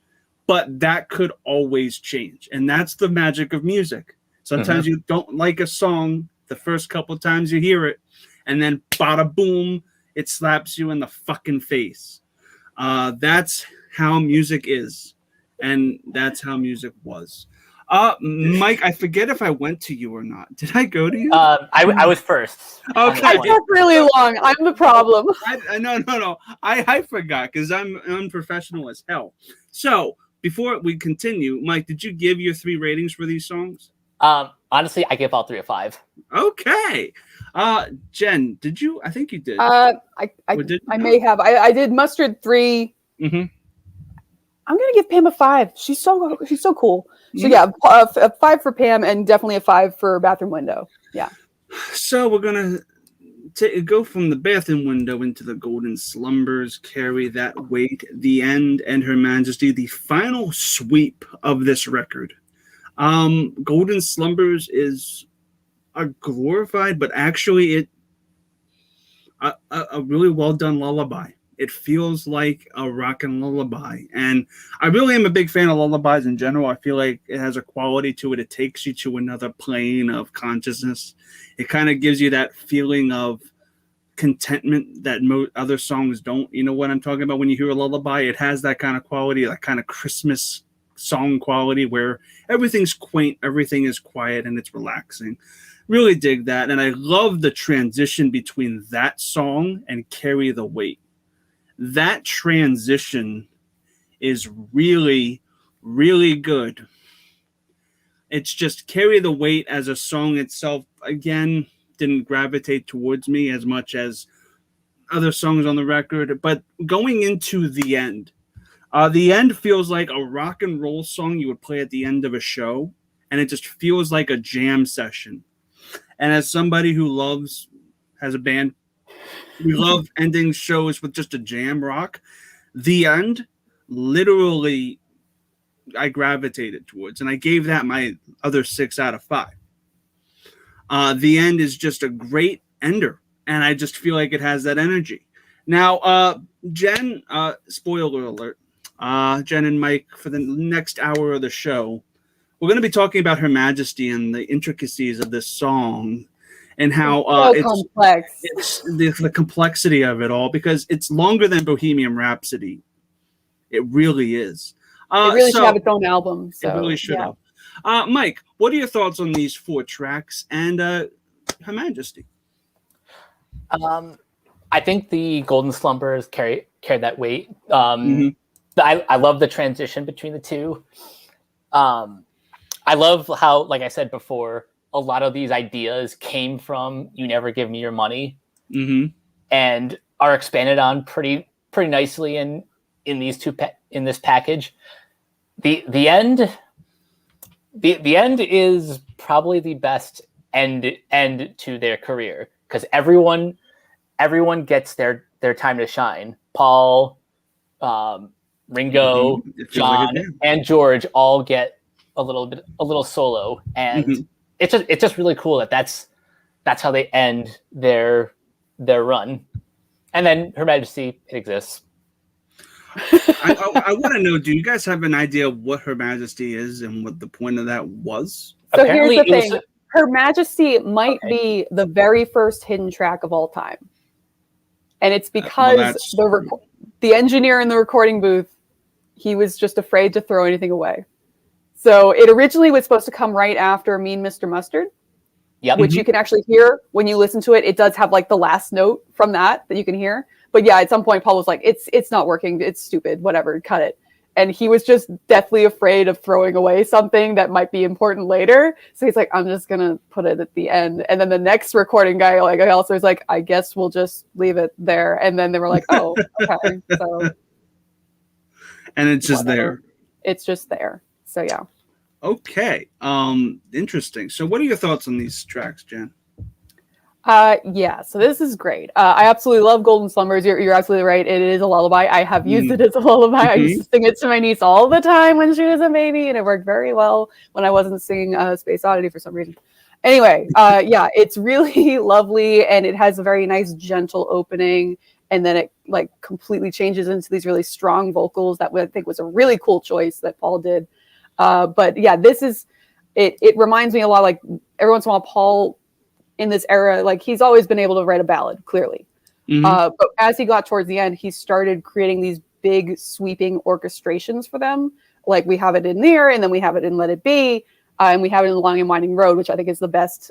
S4: But that could always change. And that's the magic of music. Sometimes you don't like a song the first couple times you hear it, and then bada boom, it slaps you in the fucking face. That's how music is, and that's how music was. Mike, I forget if I went to you or not. Did I go to you?
S7: I was first.
S4: Okay.
S6: I took really long. I'm the problem.
S4: No. I forgot because I'm unprofessional as hell. So before we continue, Mike, did you give your 3 ratings for these songs?
S7: Honestly, I give all 3 a 5.
S4: Okay. Jen, did you? I think you did.
S6: I may have. I did Mustard 3.
S4: Mm-hmm.
S6: I'm gonna give Pam a 5. She's so cool. So yeah, a 5 for Pam and definitely a 5 for Bathroom Window. Yeah.
S4: So we're gonna go from the Bathroom Window into the Golden Slumbers, Carry That Weight, The End, and Her Majesty, the final sweep of this record. Golden Slumbers is a glorified, but actually a really well done lullaby. It feels like a rockin' lullaby. And I really am a big fan of lullabies in general. I feel like it has a quality to it. It takes you to another plane of consciousness. It kind of gives you that feeling of contentment that other songs don't. You know what I'm talking about when you hear a lullaby? It has that kind of quality, that kind of Christmas song quality where everything's quaint, everything is quiet, and it's relaxing. Really dig that. And I love the transition between that song and Carry the Weight. That transition is really, really good. It's just Carry the Weight as a song itself, again, didn't gravitate towards me as much as other songs on the record. But going into The End, The End feels like a rock and roll song you would play at the end of a show, and it just feels like a jam session. And as somebody who has a band, we love ending shows with just a jam rock. The End, literally, I gravitated towards, and I gave that my other 6 out of 5. The End is just a great ender, and I just feel like it has that energy. Now, Jen, spoiler alert, Jen and Mike, for the next hour of the show, we're going to be talking about Her Majesty and the intricacies of this song. And how
S6: complex.
S4: It's the complexity of it all, because it's longer than Bohemian Rhapsody. It really is.
S6: It really should have its own album. So,
S4: it really should have. Mike, what are your thoughts on these 4 tracks and Her Majesty?
S7: I think the Golden Slumbers carry that weight. I love the transition between the two. I love how, like I said before, a lot of these ideas came from You Never Give Me Your Money, and are expanded on pretty nicely in these in this package. The end is probably the best end to their career, because everyone gets their time to shine. Paul, Ringo, John, and George all get a little solo, and it's just really cool that's how they end their run. And then Her Majesty, it exists.
S4: I want to know, do you guys have an idea of what Her Majesty is and what the point of that was?
S6: So
S7: Apparently,
S6: here's the thing. Her Majesty might be the very first hidden track of all time. And it's because the engineer in the recording booth, he was just afraid to throw anything away. So it originally was supposed to come right after Mean Mr. Mustard, which you can actually hear when you listen to it. It does have like the last note from that you can hear. But yeah, at some point, Paul was like, it's not working. It's stupid. Whatever. Cut it. And he was just deathly afraid of throwing away something that might be important later. So he's like, I'm just going to put it at the end. And then the next recording guy, like, also was like, I guess we'll just leave it there. And then they were like, oh, okay. So.
S4: And it's just there.
S6: It's just there. So yeah.
S4: Okay. Interesting. So what are your thoughts on these tracks, Jen?
S6: Yeah, so this is great. I absolutely love Golden Slumbers. You're absolutely right. It is a lullaby. I have used it as a lullaby. I used to sing it to my niece all the time when she was a baby, and it worked very well when I wasn't singing Space Oddity for some reason. Anyway, yeah, it's really lovely, and it has a very nice, gentle opening, and then it like completely changes into these really strong vocals that I think was a really cool choice that Paul did. But yeah, this is it. It reminds me a lot, like every once in a while, Paul in this era, like he's always been able to write a ballad, clearly. But as he got towards the end, he started creating these big sweeping orchestrations for them. Like we have it in there, and then we have it in Let It Be. And we have it in the Long and Winding Road, which I think is the best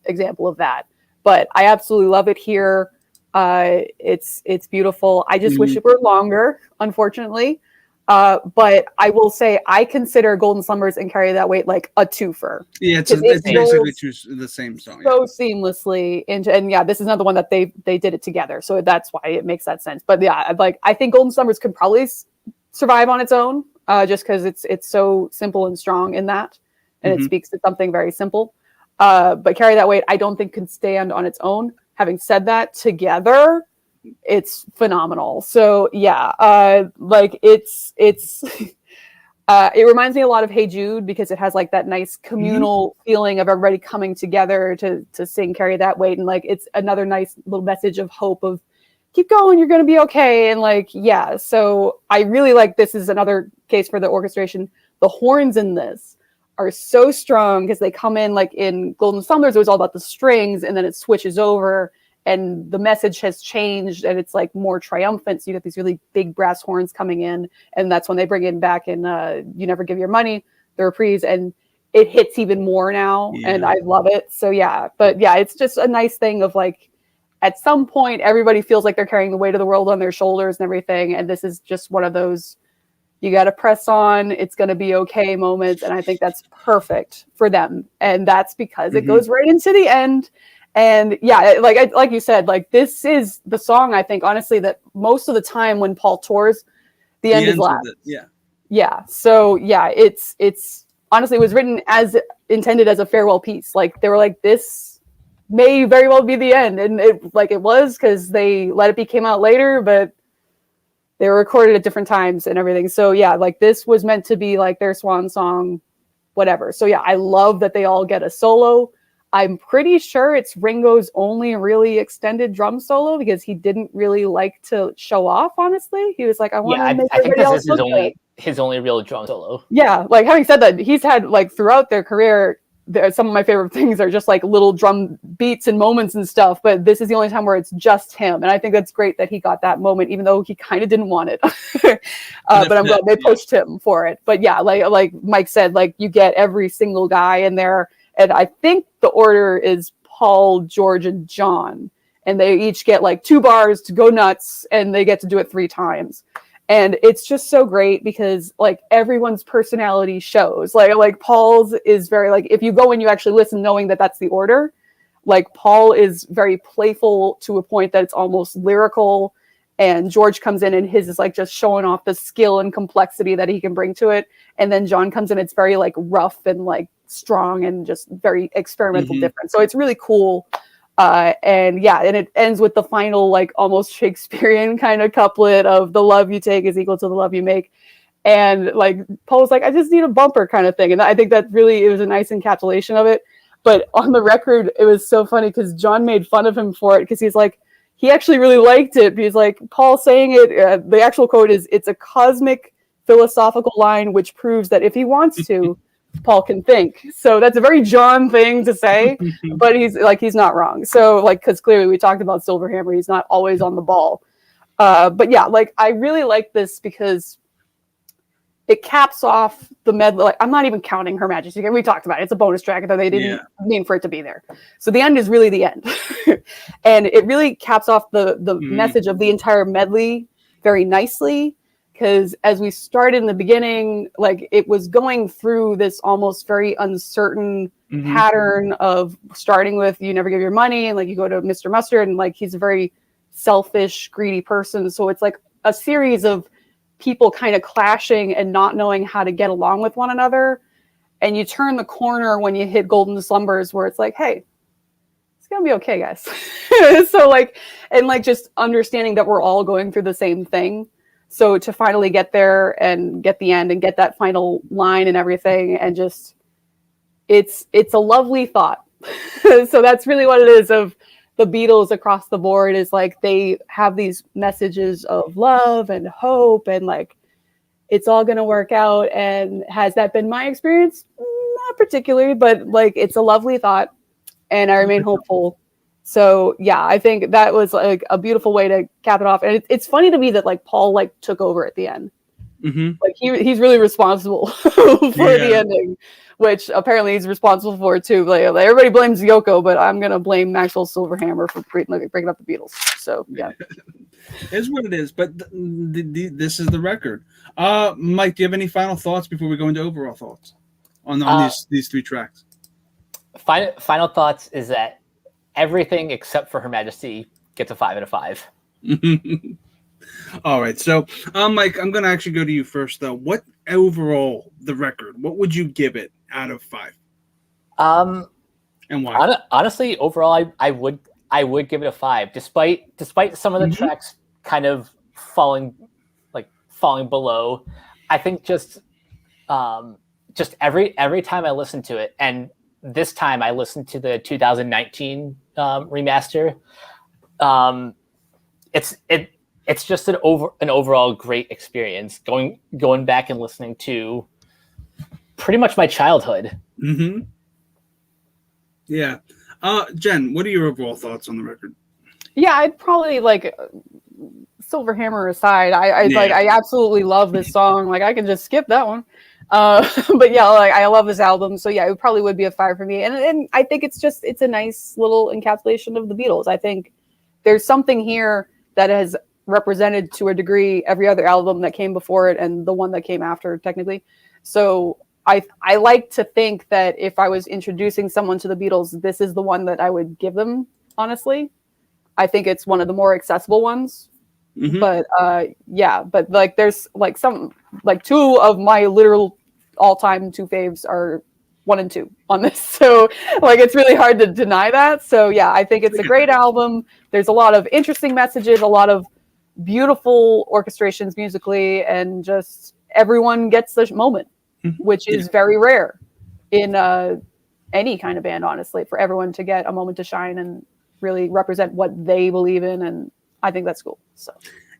S6: example of that. But I absolutely love it here. It's beautiful. I just wish it were longer, unfortunately. But I will say I consider Golden Slumbers and Carry That Weight like a twofer.
S4: Yeah, it's basically the same song.
S6: So seamlessly and yeah, this is another one that they did it together. So that's why it makes that sense. But yeah, I think Golden Slumbers could probably survive on its own, just because it's so simple and strong in that, and it speaks to something very simple. But Carry That Weight, I don't think can stand on its own. Having said that, together, it's phenomenal. So yeah, like it's it reminds me a lot of Hey Jude, because it has like that nice communal feeling of everybody coming together to sing Carry That Weight, and like it's another nice little message of hope of keep going, you're gonna be okay. And like, yeah, so I really like, this is another case for the orchestration. The horns in this are so strong because they come in, like in Golden Slumbers, it was all about the strings, and then it switches over and the message has changed and it's like more triumphant. So you get these really big brass horns coming in, and that's when they bring in back in You Never Give Your Money, the reprise, and it hits even more now. And I love it. So yeah, but yeah, it's just a nice thing of like, at some point everybody feels like they're carrying the weight of the world on their shoulders and everything. And this is just one of those, you got to press on, it's going to be okay moments. And I think that's perfect for them. And that's because it goes right into the end. And yeah, like you said, like this is the song, I think, honestly, that most of the time when Paul tours, the end is last. Yeah. So yeah, it's honestly, it was written as intended as a farewell piece. Like they were like, this may very well be the end. And it was, because they let it be came out later, but they were recorded at different times and everything. So yeah, like this was meant to be like their swan song, whatever. So yeah, I love that they all get a solo. I'm pretty sure it's Ringo's only really extended drum solo, because he didn't really like to show off, honestly. He was like, I want to make everybody else look good.
S7: His only real drum solo.
S6: Yeah, like having said that, he's had like throughout their career, some of my favorite things are just like little drum beats and moments and stuff, but this is the only time where it's just him. And I think that's great that he got that moment, even though he kind of didn't want it. But I'm glad they pushed him for it. But yeah, like Mike said, like you get every single guy in there. And I think the order is Paul, George, and John. And they each get like 2 bars to go nuts, and they get to do it 3 times. And it's just so great because like everyone's personality shows. Like Paul's is very like, if you go and you actually listen knowing that that's the order, like Paul is very playful to a point that it's almost lyrical. And George comes in and his is like just showing off the skill and complexity that he can bring to it. And then John comes in, it's very like rough and like strong and just very experimental, different. So it's really cool. And yeah, and it ends with the final like almost Shakespearean kind of couplet of the love you take is equal to the love you make. And like Paul's like, I just need a bumper kind of thing. And I think that really, it was a nice encapsulation of it. But on the record, it was so funny because John made fun of him for it, because he's like, he actually really liked it. He's like, Paul saying it, the actual quote is, it's a cosmic philosophical line which proves that if he wants to, Paul can think. So that's a very John thing to say, but he's not wrong. So like, because clearly we talked about Silverhammer, he's not always on the ball. But yeah, like I really like this because it caps off the medley. Like, I'm not even counting Her Majesty. We talked about it. It's a bonus track, though they didn't mean for it to be there. So the end is really the end. And it really caps off the message of the entire medley very nicely. Because as we started in the beginning, like it was going through this almost very uncertain pattern of starting with You Never Give Your Money, and like you go to Mr. Mustard, and like he's a very selfish, greedy person. So it's like a series of people kind of clashing and not knowing how to get along with one another. And you turn the corner when you hit Golden Slumbers, where it's like, hey, it's gonna be okay, guys. So like, and like just understanding that we're all going through the same thing. So to finally get there and get the end and get that final line and everything, and just it's a lovely thought. So that's really what it is of the Beatles across the board, is like they have these messages of love and hope, and like it's all going to work out. And has that been my experience? Not particularly, but like it's a lovely thought, and I remain hopeful. So yeah, I think that was like a beautiful way to cap it off. And it's funny to me that like Paul like took over at the end, Like he's really responsible for the ending, which apparently he's responsible for it too. Like everybody blames Yoko, but I'm gonna blame Maxwell Silverhammer for breaking up the Beatles. So yeah,
S4: it's what it is. But this is the record. Mike, do you have any final thoughts before we go into overall thoughts on these 3 tracks?
S7: Final thoughts is that everything except for Her Majesty gets a 5 out of 5.
S4: All right, so Mike, I'm gonna actually go to you first though. What overall the record? What would you give it out of 5? And why?
S7: Honestly, overall, I would give it a 5, despite some of the tracks kind of falling below. I think just every time I listen to it, and this time I listened to the 2019 remaster. It's just an overall great experience going back and listening to pretty much my childhood.
S4: Yeah. Jen, what are your overall thoughts on the record?
S6: Yeah, I'd probably like Silverhammer aside. I absolutely love this song. Like I can just skip that one. But yeah, like I love this album. So yeah, it probably would be a 5 for me. And I think it's a nice little encapsulation of the Beatles. I think there's something here that has represented to a degree every other album that came before it and the one that came after technically. So I like to think that if I was introducing someone to the Beatles, this is the one that I would give them, honestly. I think it's one of the more accessible ones. But but like there's like some like 2 of my literal all-time 2 faves are 1 and 2 on this. So like it's really hard to deny that. So yeah, I think it's a great album. There's a lot of interesting messages, a lot of beautiful orchestrations musically, and just everyone gets the moment, which is very rare in any kind of band, honestly, for everyone to get a moment to shine and really represent what they believe in. And I think that's cool. So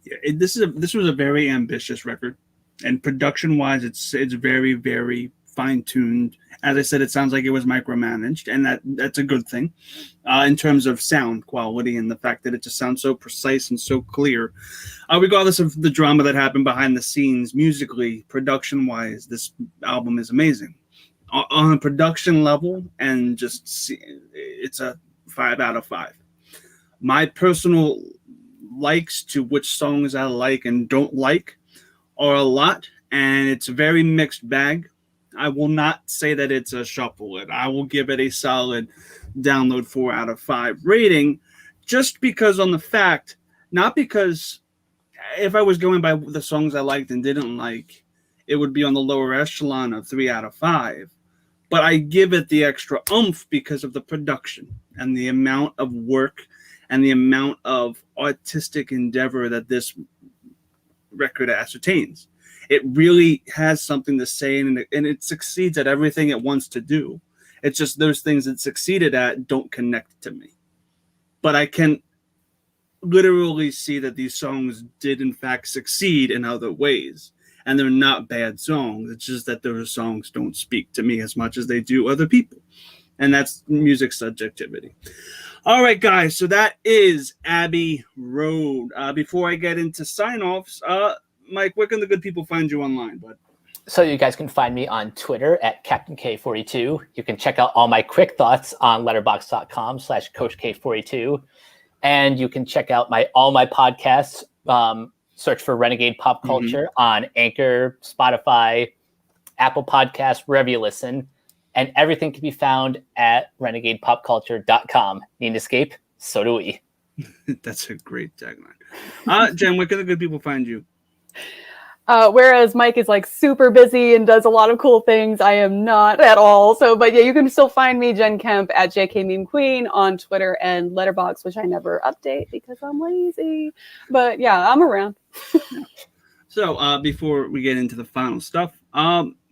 S4: yeah, this was a very ambitious record, and production wise it's very, very fine-tuned. As I said, it sounds like it was micromanaged, and that's a good thing in terms of sound quality and the fact that it just sounds so precise and so clear. Regardless of the drama that happened behind the scenes, musically, production-wise, this album is amazing. On a production level, and it's a 5 out of 5. My personal likes to which songs I like and don't like are a lot, and it's a very mixed bag. I will not say that it's a shuffle it. I will give it a solid download 4 out of 5 rating, just because on the fact, not because if I was going by the songs I liked and didn't like, it would be on the lower echelon of 3 out of 5. But I give it the extra oomph because of the production and the amount of work and the amount of artistic endeavor that this record ascertains. It really has something to say, and it succeeds at everything it wants to do. It's just those things it succeeded at don't connect to me. But I can literally see that these songs did in fact succeed in other ways. And they're not bad songs. It's just that those songs don't speak to me as much as they do other people. And that's music subjectivity. All right, guys. So that is Abbey Road. Before I get into sign-offs, Mike, where can the good people find you online, bud?
S7: So you guys can find me on Twitter at Captain K42. You can check out all my quick thoughts on letterboxd.com/CoachK42. And you can check out all my podcasts. Search for Renegade Pop Culture on Anchor, Spotify, Apple Podcasts, wherever you listen. And everything can be found at renegadepopculture.com. Need an escape? So do we.
S4: That's a great tagline. Jen, where can the good people find you?
S6: Whereas Mike is like super busy and does a lot of cool things, I am not at all. So, but yeah, you can still find me, Jen Kemp, at JK Meme Queen on Twitter and Letterboxd, which I never update because I'm lazy. But yeah, I'm around.
S4: So before we get into the final stuff,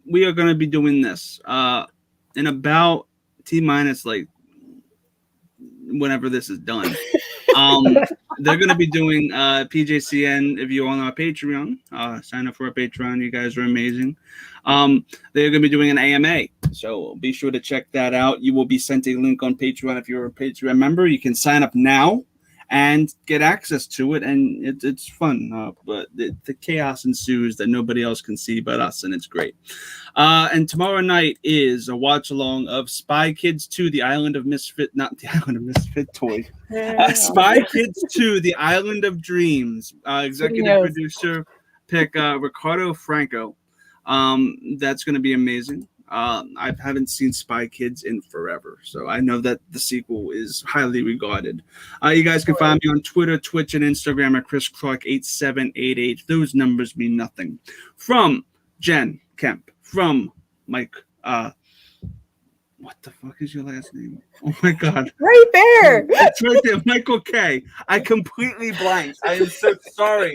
S4: we are going to be doing this in about T-minus like whenever this is done. They're going to be doing PJCN. If you're on our Patreon, sign up for our Patreon. You guys are amazing. They're going to be doing an AMA, so be sure to check that out. You will be sent a link on Patreon if you're a Patreon member. You can sign up now and get access to it, and it's fun. But the chaos ensues that nobody else can see but us, and it's great. And tomorrow night is a watch along of Spy Kids 2: The Island of Misfit, not the Island of Misfit Toys. Spy Kids 2: The Island of Dreams. Executive producer pick Ricardo Franco. That's going to be amazing. I haven't seen Spy Kids in forever, so I know that the sequel is highly regarded. You guys can find me on Twitter, Twitch, and Instagram at ChrisClark8788. Those numbers mean nothing. From Jen Kemp, from Mike. What the fuck is your last name? Oh my God.
S6: Right there.
S4: It's right there. Michael K. I completely blanked. I am so sorry.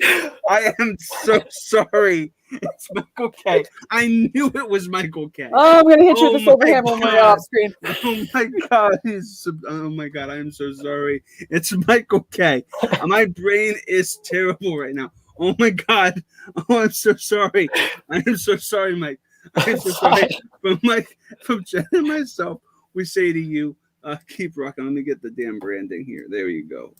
S4: I am so sorry. It's Michael K. I knew it was Michael K.
S6: Oh, I'm going to hit you with a silver hammer when we're off screen.
S4: Oh my God. Oh my God. I am so sorry. It's Michael K. My brain is terrible right now. Oh my God. Oh, I'm so sorry. I am so sorry, Mike. I'm so sorry. From Mike, from Jen and myself, we say to you, keep rocking. Let me get the damn branding here. There you go.